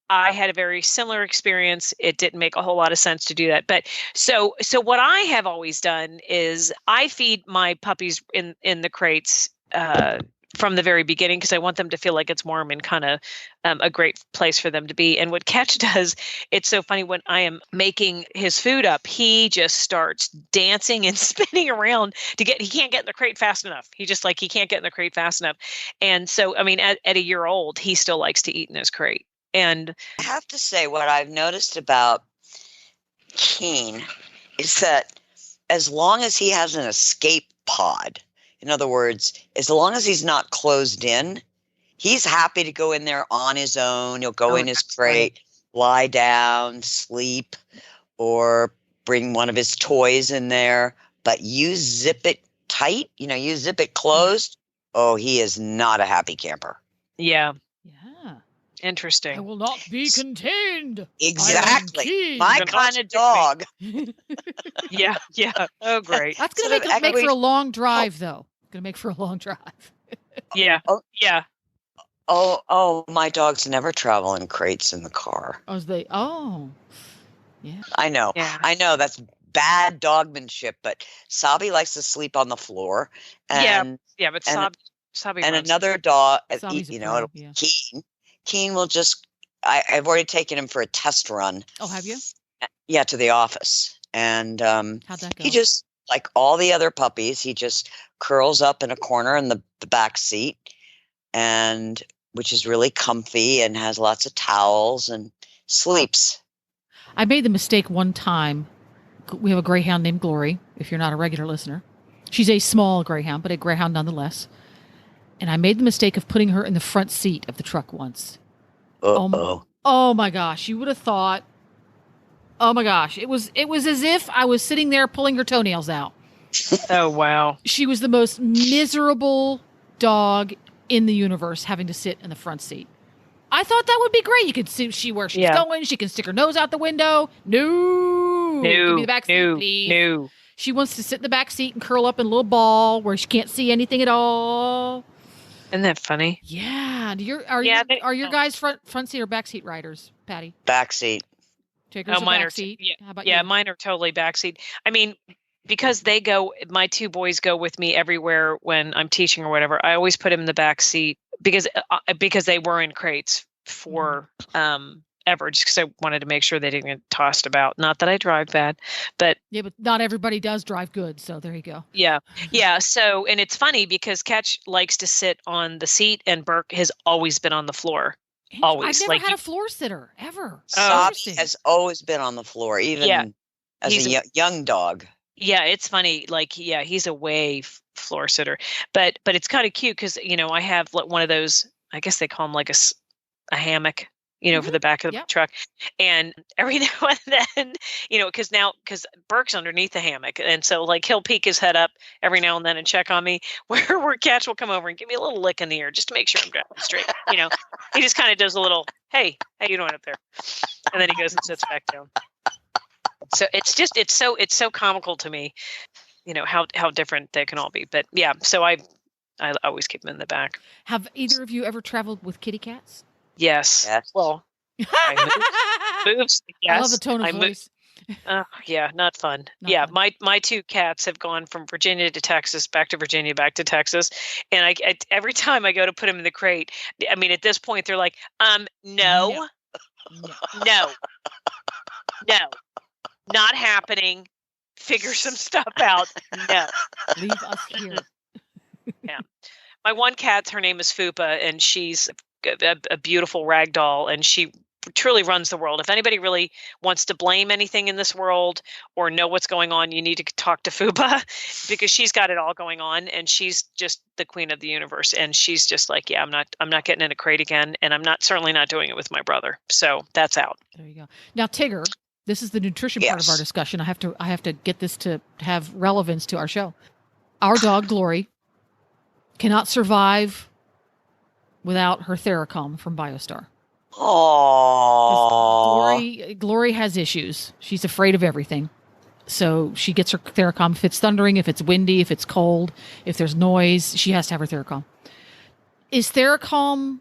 I had a very similar experience. It didn't make a whole lot of sense to do that. But so what I have always done is I feed my puppies in the crates, from the very beginning, because I want them to feel like it's warm and kind of a great place for them to be. And what Klatch does, it's so funny, when I am making his food up, he just starts dancing and spinning around he can't get in the crate fast enough. He can't get in the crate fast enough. And so, I mean, at a year old, he still likes to eat in his crate. And I have to say, what I've noticed about Keen is that as long as he has an escape pod, in other words, as long as he's not closed in, he's happy to go in there on his own. He'll go in his crate, lie down, sleep, or bring one of his toys in there. But you zip it tight, you zip it closed. Oh, he is not a happy camper. Yeah. Yeah. Interesting. I will not be contained. Exactly. My kind of dog. Yeah. Oh, great. That's going to make for a long drive, though. Going to make for a long drive. Yeah. Oh. Yeah. Oh, my dogs never travel in crates in the car. Yeah. I know. Yeah. I know that's bad dogmanship, but Sabi likes to sleep on the floor, and Yeah, but and Sabi and runs. another dog, Sabi's a you pro, know, yeah. Keen will just. I've already taken him for a test run. Oh, have you? Yeah, to the office, and How'd that go? he just like all the other puppies. He just curls up in a corner in the back seat, and which is really comfy and has lots of towels and sleeps. I made the mistake one time. We have a greyhound named Glory, if you're not a regular listener. She's a small greyhound, but a greyhound nonetheless. And I made the mistake of putting her in the front seat of the truck once. Oh my gosh. You would have thought, oh my gosh. It was as if I was sitting there pulling her toenails out. Oh, wow. She was the most miserable dog in the universe having to sit in the front seat. I thought that would be great. You could see where she's going. She can stick her nose out the window. No. Give me the back seat, please. No. She wants to sit in the back seat and curl up in a little ball where she can't see anything at all. Isn't that funny? Yeah. Are your guys front seat or back seat riders, Patty? Back seat. Tigger's a mine back are seat. How about yeah, you? mine are totally backseat. I mean, because my two boys go with me everywhere when I'm teaching or whatever. I always put them in the back seat because they were in crates for ever, just because I wanted to make sure they didn't get tossed about. Not that I drive bad, but yeah, but not everybody does drive good. So there you go. Yeah. So, and it's funny because Catch likes to sit on the seat, and Burke has always been on the floor. Always. I've never had a floor sitter ever. Sabi has always been on the floor, even as a young dog. Yeah, it's funny. Like, yeah, he's a way floor sitter, but it's kind of cute because I have one of those. I guess they call them like a hammock, for the back of the truck, and every now and then, because Burke's underneath the hammock, and so like he'll peek his head up every now and then and check on me. Where Catch will come over and give me a little lick in the ear just to make sure I'm driving straight. He just kind of does a little, hey, how you doing up there, and then he goes and sits back down. So it's so comical to me, how different they can all be. But yeah, so I always keep them in the back. Have either of you ever traveled with kitty cats? Yes. Well, I moves. Yes. I love the tone of voice. Yeah, not fun. Fun. My two cats have gone from Virginia to Texas, back to Virginia, back to Texas, and I every time I go to put them in the crate, I mean, at this point they're like, no, not happening. Figure some stuff out. No, leave us here. Yeah, my one cat's her name is Fupa, and she's a beautiful rag doll, and she truly runs the world. If anybody really wants to blame anything in this world or know what's going on, you need to talk to Fupa because she's got it all going on, and she's just the queen of the universe. And she's just like, yeah, I'm not getting in a crate again, and I'm certainly not doing it with my brother. So that's out. There you go. Now, Tigger, this is the nutrition part of our discussion. I have to get this to have relevance to our show. Our dog Glory cannot survive without her Theracom from Biostar. Oh, Glory has issues. She's afraid of everything. So she gets her Theracom. If it's thundering, if it's windy, if it's cold, if there's noise, she has to have her Theracom. Is Theracom,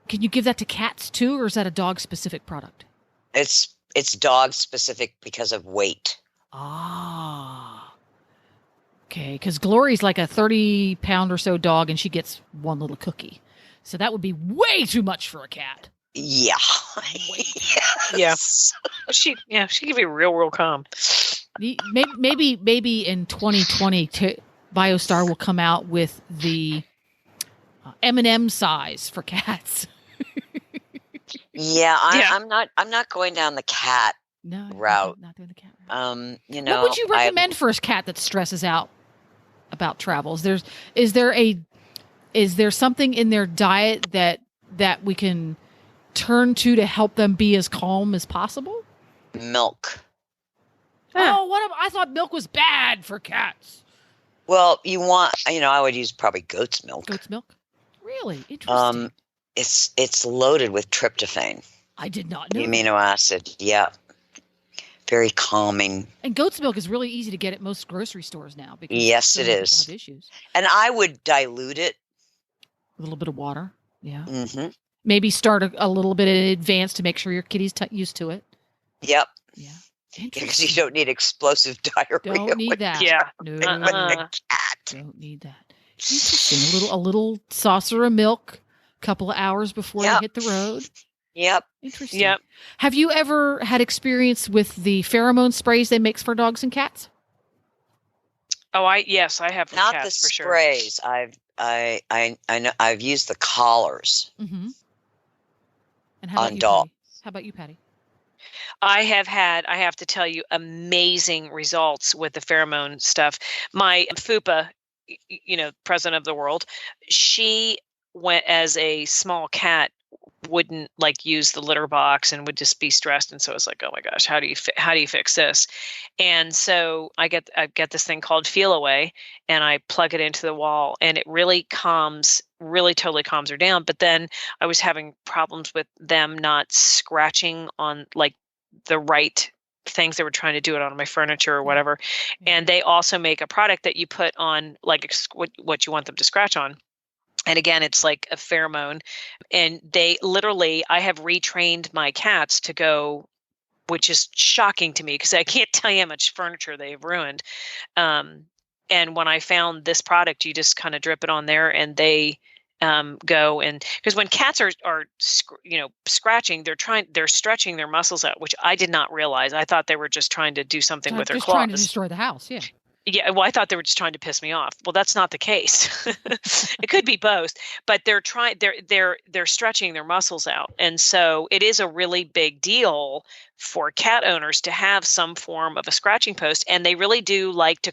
can you give that to cats too, or is that a dog-specific product? It's dog-specific because of weight. Okay, because Glory's like a 30-pound or so dog, and she gets one little cookie. So that would be way too much for a cat. Yeah. Yes. She can be real calm. Maybe in 2020, Biostar will come out with the M&M size for cats. I'm not going down the cat route. Not doing the cat route. What would you recommend for a cat that stresses out about travel? Is there something in their diet that we can turn to help them be as calm as possible? Milk. Oh, I thought milk was bad for cats. Well, I would use probably goat's milk. Goat's milk? Really? Interesting. It's loaded with tryptophan. I did not know. Amino acid. Yeah. Very calming. And goat's milk is really easy to get at most grocery stores now. Because yes, it is. Have issues. And I would dilute it A little bit of water. Yeah. Mm-hmm. Maybe start a little bit in advance to make sure your kitty's used to it. Yep. Yeah. Because you don't need explosive diarrhea. Don't need that. Yeah. No. With the cat. Don't need that. Interesting. A little saucer of milk a couple of hours before you hit the road. Yep. Interesting. Yep. Have you ever had experience with the pheromone sprays they make for dogs and cats? Oh, yes, I have for Not cats the for sure. sprays. I know I've used the collars Mm-hmm. And how about on you, dogs. Patty? How about you, Patty? I have to tell you, amazing results with the pheromone stuff. My Fupa, president of the world, she went as a small cat, wouldn't like use the litter box and would just be stressed. And so it's like, oh my gosh, how do you fix this? And so I get this thing called Feel Away, and I plug it into the wall, and it really totally calms her down. But then I was having problems with them not scratching on like the right things. They were trying to do it on my furniture or whatever. And they also make a product that you put on like what you want them to scratch on. And again, it's like a pheromone. And I have retrained my cats to go, which is shocking to me because I can't tell you how much furniture they've ruined. And when I found this product, you just kind of drip it on there and they go. And because when cats are scratching, they're stretching their muscles out, which I did not realize. I thought they were just trying to do something with their claws. Just trying to destroy the house. Yeah. Yeah, well, I thought they were just trying to piss me off. Well, that's not the case. It could be both, but they're stretching their muscles out. And so it is a really big deal for cat owners to have some form of a scratching post, and they really do like to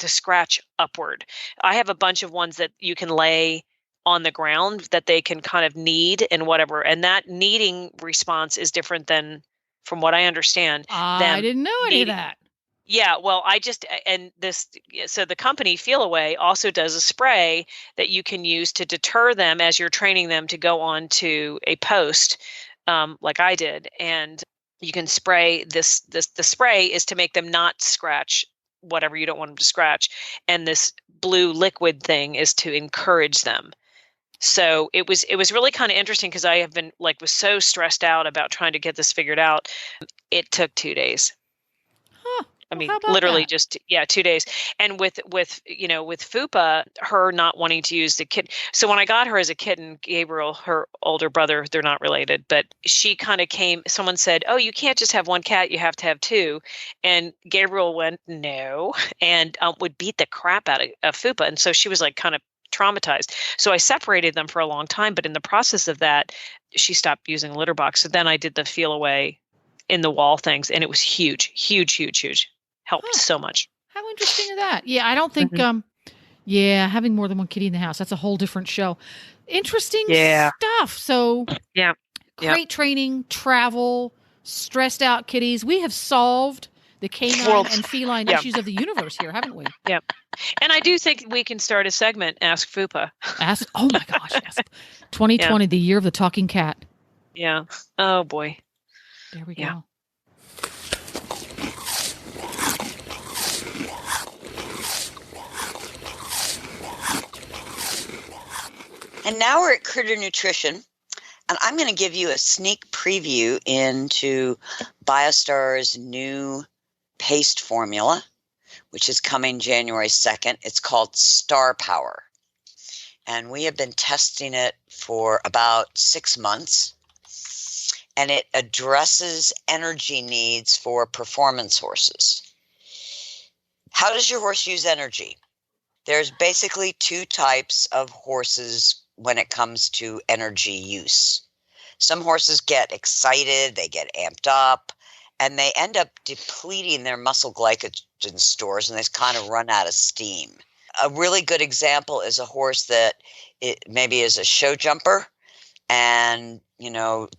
scratch upward. I have a bunch of ones that you can lay on the ground that they can kind of knead and whatever, and that kneading response is different than, from what I understand, I didn't know any of that. Yeah, well, so the company Feel Away also does a spray that you can use to deter them as you're training them to go on to a post, like I did. And you can spray the spray is to make them not scratch whatever you don't want them to scratch. And this blue liquid thing is to encourage them. So it was really kind of interesting because I have been was so stressed out about trying to get this figured out. It took 2 days. Huh. I mean, how about literally that? just 2 days. And with Fupa, her not wanting to use the kitten. So when I got her as a kitten, Gabriel, her older brother, they're not related, but she kind of came. Someone said, "Oh, you can't just have one cat; you have to have two." And Gabriel went, "No," and would beat the crap out of Fupa, and so she was like kind of traumatized. So I separated them for a long time, but in the process of that, she stopped using a litter box. So then I did the Feel Away in the wall things, and it was huge, huge, huge, huge. Helped so much. How interesting is that? Yeah, I don't think having more than one kitty in the house, that's a whole different show. Interesting stuff. So crate training, travel, stressed out kitties. We have solved the canine and feline issues of the universe here, haven't we? Yeah. And I do think we can start a segment, Ask Fupa. Oh my gosh. 2020, the year of the talking cat. Yeah. Oh boy. There we go. And now we're at Critter Nutrition, and I'm going to give you a sneak preview into Biostar's new paste formula, which is coming January 2nd. It's called Star Power, and we have been testing it for about 6 months, and it addresses energy needs for performance horses. How does your horse use energy? There's basically 2 types of horses when it comes to energy use. Some horses get excited, they get amped up, and they end up depleting their muscle glycogen stores, and they kind of run out of steam. A really good example is a horse that maybe is a show jumper and,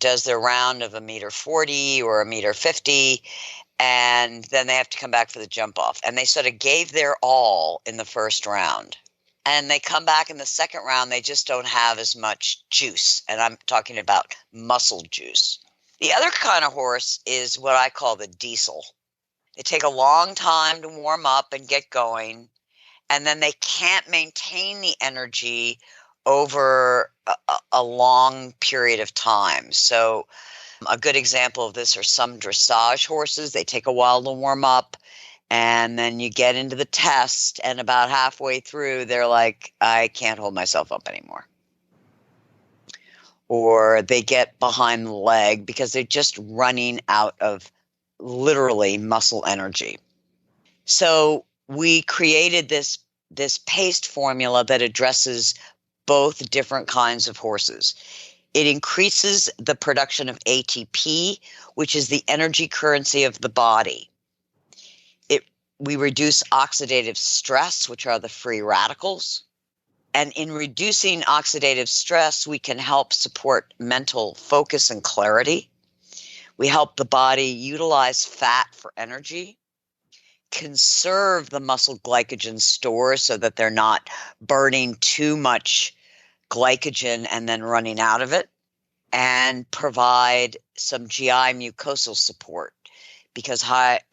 does their round of 1.40 m or 1.50 m, and then they have to come back for the jump off. And they sort of gave their all in the first round. And they come back in the second round, they just don't have as much juice. And I'm talking about muscle juice. The other kind of horse is what I call the diesel. They take a long time to warm up and get going, and then they can't maintain the energy over a long period of time. So a good example of this are some dressage horses. They take a while to warm up, and then you get into the test, and about halfway through, they're like, I can't hold myself up anymore. Or they get behind the leg because they're just running out of literally muscle energy. So we created this paste formula that addresses both different kinds of horses. It increases the production of ATP, which is the energy currency of the body. We reduce oxidative stress, which are the free radicals. And in reducing oxidative stress, we can help support mental focus and clarity. We help the body utilize fat for energy, conserve the muscle glycogen stores so that they're not burning too much glycogen and then running out of it, and provide some GI mucosal support, because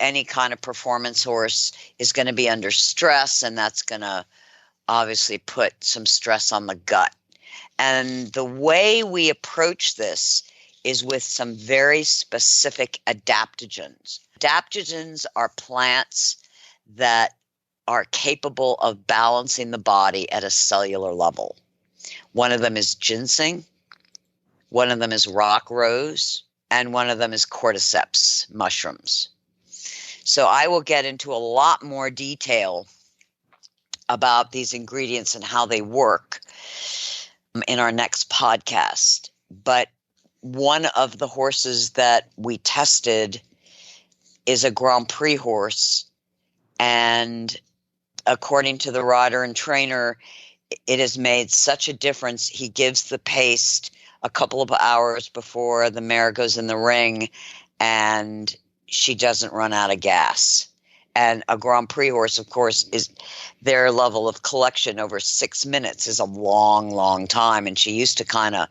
any kind of performance horse is going to be under stress, and that's going to obviously put some stress on the gut. And the way we approach this is with some very specific adaptogens. Adaptogens are plants that are capable of balancing the body at a cellular level. One of them is ginseng, one of them is rock rose, and one of them is cordyceps mushrooms. So I will get into a lot more detail about these ingredients and how they work in our next podcast. But one of the horses that we tested is a Grand Prix horse, and according to the rider and trainer, it has made such a difference. He gives the paste a couple of hours before the mare goes in the ring, and she doesn't run out of gas. And a Grand Prix horse, of course, is their level of collection over 6 minutes is a long, long time. And she used to kind of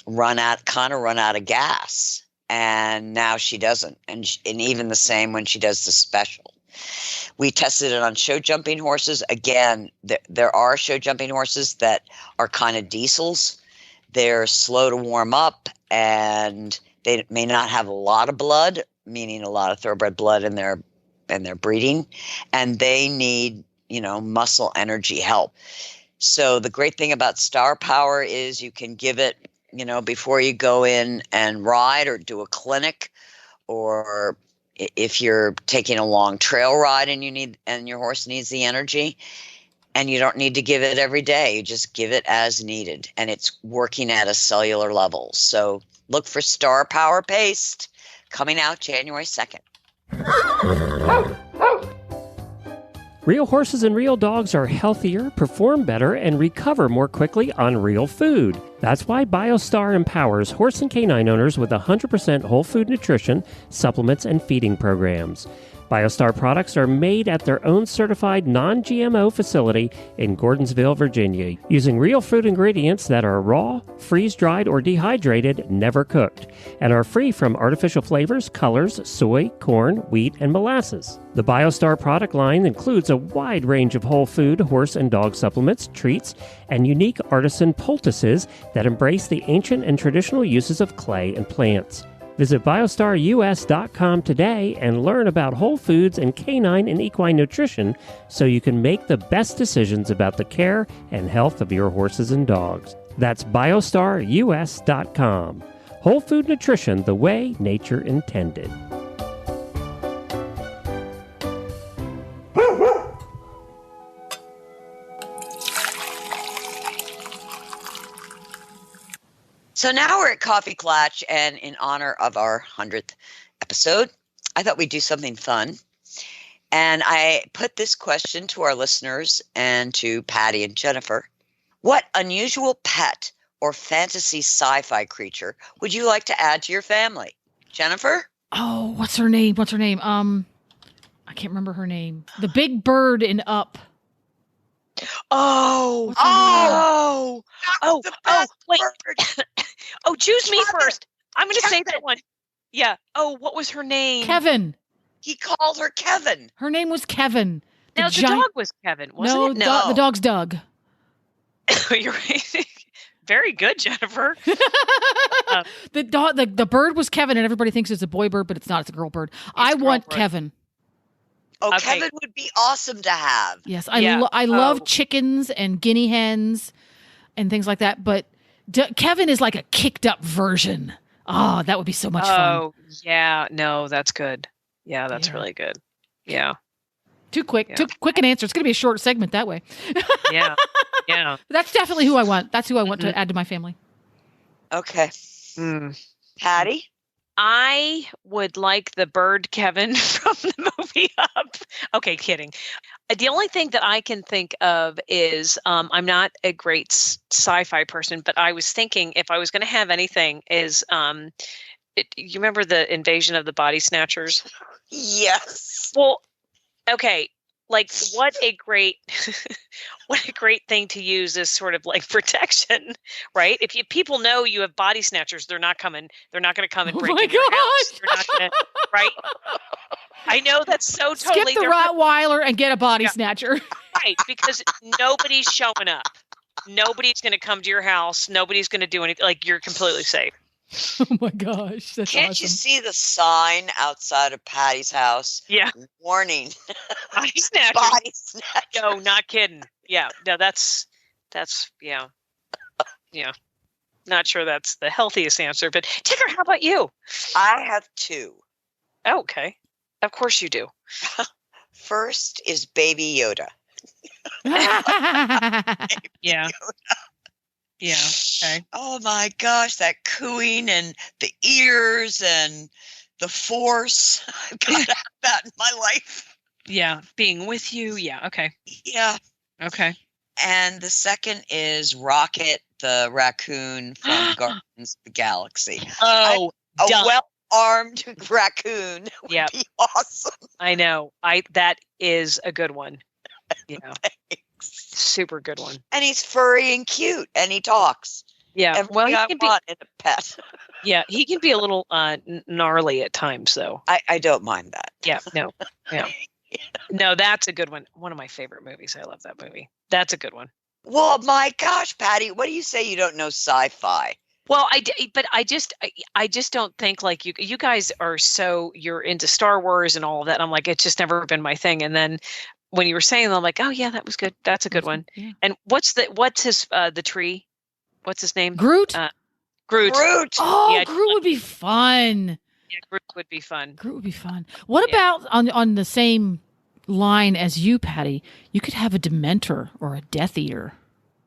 run out of gas, and now she doesn't. And even the same when she does the special. We tested it on show jumping horses. Again, there are show jumping horses that are kind of diesels. They're slow to warm up, and they may not have a lot of blood, meaning a lot of thoroughbred blood in their breeding, and they need, muscle energy help. So the great thing about Star Power is you can give it, before you go in and ride or do a clinic, or if you're taking a long trail ride and your horse needs the energy, and you don't need to give it every day. You just give it as needed, and it's working at a cellular level. So look for Star Power Paste coming out January 2nd. Real horses and real dogs are healthier, perform better, and recover more quickly on real food. That's why Biostar empowers horse and canine owners with 100% whole food nutrition, supplements, and feeding programs. Biostar products are made at their own certified non-GMO facility in Gordonsville, Virginia, using real fruit ingredients that are raw, freeze-dried, or dehydrated, never cooked, and are free from artificial flavors, colors, soy, corn, wheat, and molasses. The Biostar product line includes a wide range of whole food, horse and dog supplements, treats, and unique artisan poultices that embrace the ancient and traditional uses of clay and plants. Visit biostarus.com today and learn about whole foods and canine and equine nutrition so you can make the best decisions about the care and health of your horses and dogs. That's biostarus.com. Whole food nutrition the way nature intended. So now we're at Coffee Klatch, and in honor of our 100th episode, I thought we'd do something fun. And I put this question to our listeners and to Patty and Jennifer. What unusual pet or fantasy sci-fi creature would you like to add to your family? Jennifer? Oh, what's her name? I can't remember her name. The big bird in Up. Oh, wait. Oh, choose me first. I'm going to say that one. Yeah. Oh, what was her name? Kevin. He called her Kevin. Her name was Kevin. The dog was Kevin, wasn't it? No, the dog's Doug. You're right. Very good, Jennifer. The bird was Kevin, and everybody thinks it's a boy bird, but it's not. It's a girl bird. I girl want bird. Kevin. Oh, Okay. Kevin would be awesome to have. Yes, Yeah. I love Oh. chickens and guinea hens and things like that, but Kevin is like a kicked up version. Oh, that would be so much fun. Oh, yeah. No, that's good. Yeah, that's Yeah. really good. Yeah. Too quick an answer. It's going to be a short segment that way. Yeah. Yeah. That's definitely who I want. That's who I want to add to my family. Okay. Mm. Patty? I would like the bird Kevin from the movie Up. Okay, kidding. The only thing that I can think of is I'm not a great sci-fi person, but I was thinking if I was going to have anything is you remember the Invasion of the Body Snatchers? Yes. Well, okay. Like what a great thing to use as sort of like protection, right? If people know you have body snatchers, they're not going to come and break in your house. They're not going to, right? I know that's so totally Skip the Rottweiler and get a body snatcher. right, because nobody's showing up. Nobody's going to come to your house. Nobody's going to do anything. Like you're completely safe. Oh my gosh, that's Can't awesome. you see the sign outside of Patty's house? Yeah. Warning. Body snatchers. Body snatchers. No, not kidding. Yeah. No, that's yeah. Yeah. Not sure that's the healthiest answer, but Tigger, how about you? I have two. Oh, okay. Of course you do. First is Baby Yoda. Yeah. Yeah. Okay. Oh my gosh, that cooing and the ears and the force. I've got to have that in my life. Yeah. Being with you. Yeah. Okay. Yeah. Okay. And the second is Rocket, the raccoon from Guardians of the Galaxy. Oh, A done. well-armed raccoon would Yeah. be awesome. I know. That is a good one. Yeah. Super good one. And he's furry and cute, and he talks. Yeah. Everything Well, he I can be. want in a pet. Yeah, he can be a little gnarly at times, though. I don't mind that. Yeah. No. Yeah. No, that's a good one. One of my favorite movies. I love that movie. That's a good one. Well, my gosh, Patty, what do you say you don't know sci-fi? Well, but I just don't think like you guys are you're into Star Wars and all of that. And I'm like, it's just never been my thing. And then when you were saying that, I'm like, oh yeah, that was good. That's a good one. Yeah. And what's his the tree? What's his name? Groot. Groot. Groot. Oh, Yeah. Groot would be fun. Yeah, Groot would be fun. Groot would be fun. What Yeah. about on the same line as you, Patty? You could have a Dementor or a Death Eater.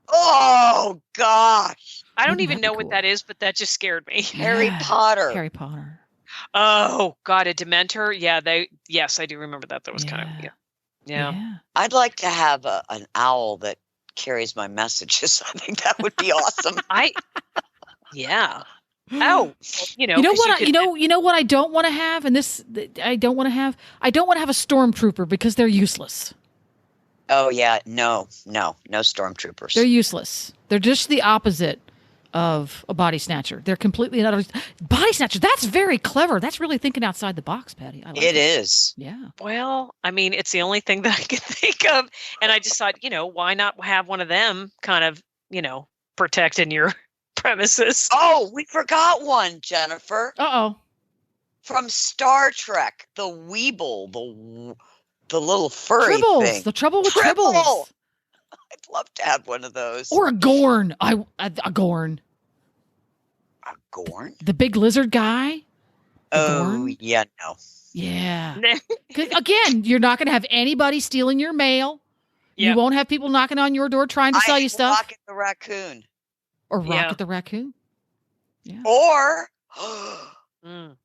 Oh gosh. I don't Wouldn't even that be know what cool? that is, but that just scared me. Harry Yeah. Potter. Harry Potter. Oh God, a Dementor. Yeah, yes, I do remember that. That was kind of yeah. I'd like to have an owl that carries my messages. I think that would be awesome. Yeah. Oh, You know 'cause what? could- You know what I don't want to have, and I don't want to have. I don't want to have a stormtrooper because they're useless. Oh yeah, no stormtroopers. They're useless. They're just the opposite of a body snatcher. They're completely another body snatcher. That's very clever. That's really thinking outside the box, Patty. I like It is. Yeah. Well, I mean, it's the only thing that I could think of, and I just thought, why not have one of them kind of, protecting your premises? Oh, we forgot one, Jennifer. Uh-oh. From Star Trek, the Weeble, the little furry Tribbles. thing. The trouble with Tribble. tribbles. I'd love to have one of those. Or a Gorn. A Gorn. A Gorn? The big lizard guy. Oh, Gorn? yeah, no. Yeah. 'Cause, again, you're not going to have anybody stealing your mail. Yeah. You won't have people knocking on your door trying to sell you stuff. Rocket the Raccoon. Or Yeah. Rocket the Raccoon. Yeah. Or Mm.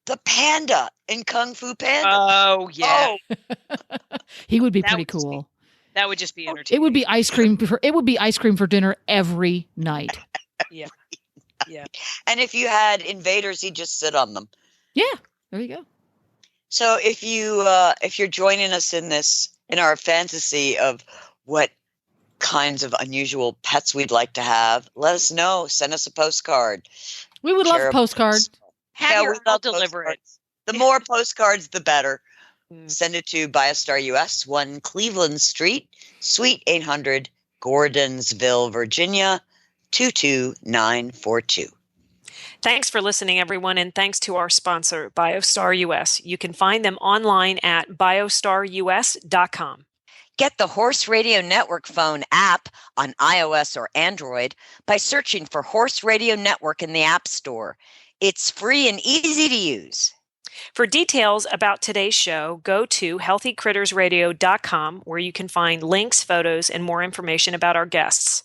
the panda in Kung Fu Panda. Oh yeah, He would be That pretty would just be cool. that would just be entertaining. It would be ice cream. It would be ice cream for dinner every night. Yeah. And if you had invaders, he'd just sit on them. Yeah, there you go. So if you're joining us in our fantasy of what kinds of unusual pets we'd like to have, let us know. Send us a postcard. We would love a Care postcard. Have your we owl love deliver it. postcards. The more postcards, the better. Mm. Send it to Biostar US, 1 Cleveland Street, Suite 800, Gordonsville, Virginia, 22942. Thanks for listening, everyone, and thanks to our sponsor, Biostar US. You can find them online at biostarus.com. Get the Horse Radio Network phone app on iOS or Android by searching for Horse Radio Network in the App Store. It's free and easy to use. For details about today's show, go to healthycrittersradio.com, where you can find links, photos, and more information about our guests.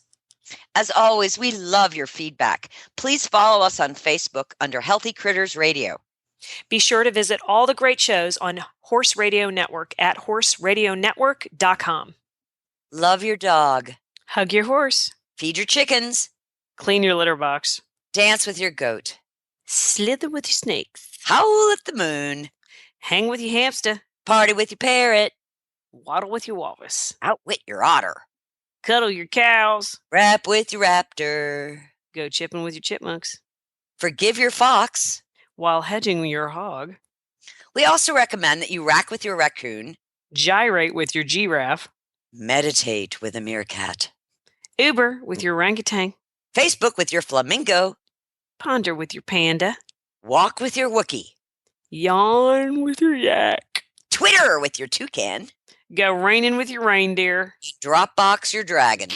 As always, we love your feedback. Please follow us on Facebook under Healthy Critters Radio. Be sure to visit all the great shows on Horse Radio Network at horseradionetwork.com. Love your dog. Hug your horse. Feed your chickens. Clean your litter box. Dance with your goat. Slither with your snakes. Howl at the moon. Hang with your hamster. Party with your parrot. Waddle with your walrus. Outwit your otter. Cuddle your cows. Rap with your raptor. Go chipping with your chipmunks. Forgive your fox. While hedging your hog. We also recommend that you rack with your raccoon. Gyrate with your giraffe. Meditate with a meerkat. Uber with your orangutan. Facebook with your flamingo. Ponder with your panda. Walk with your Wookiee. Yawn with your yak. Twitter with your toucan. Go raining with your reindeer. Dropbox your dragon.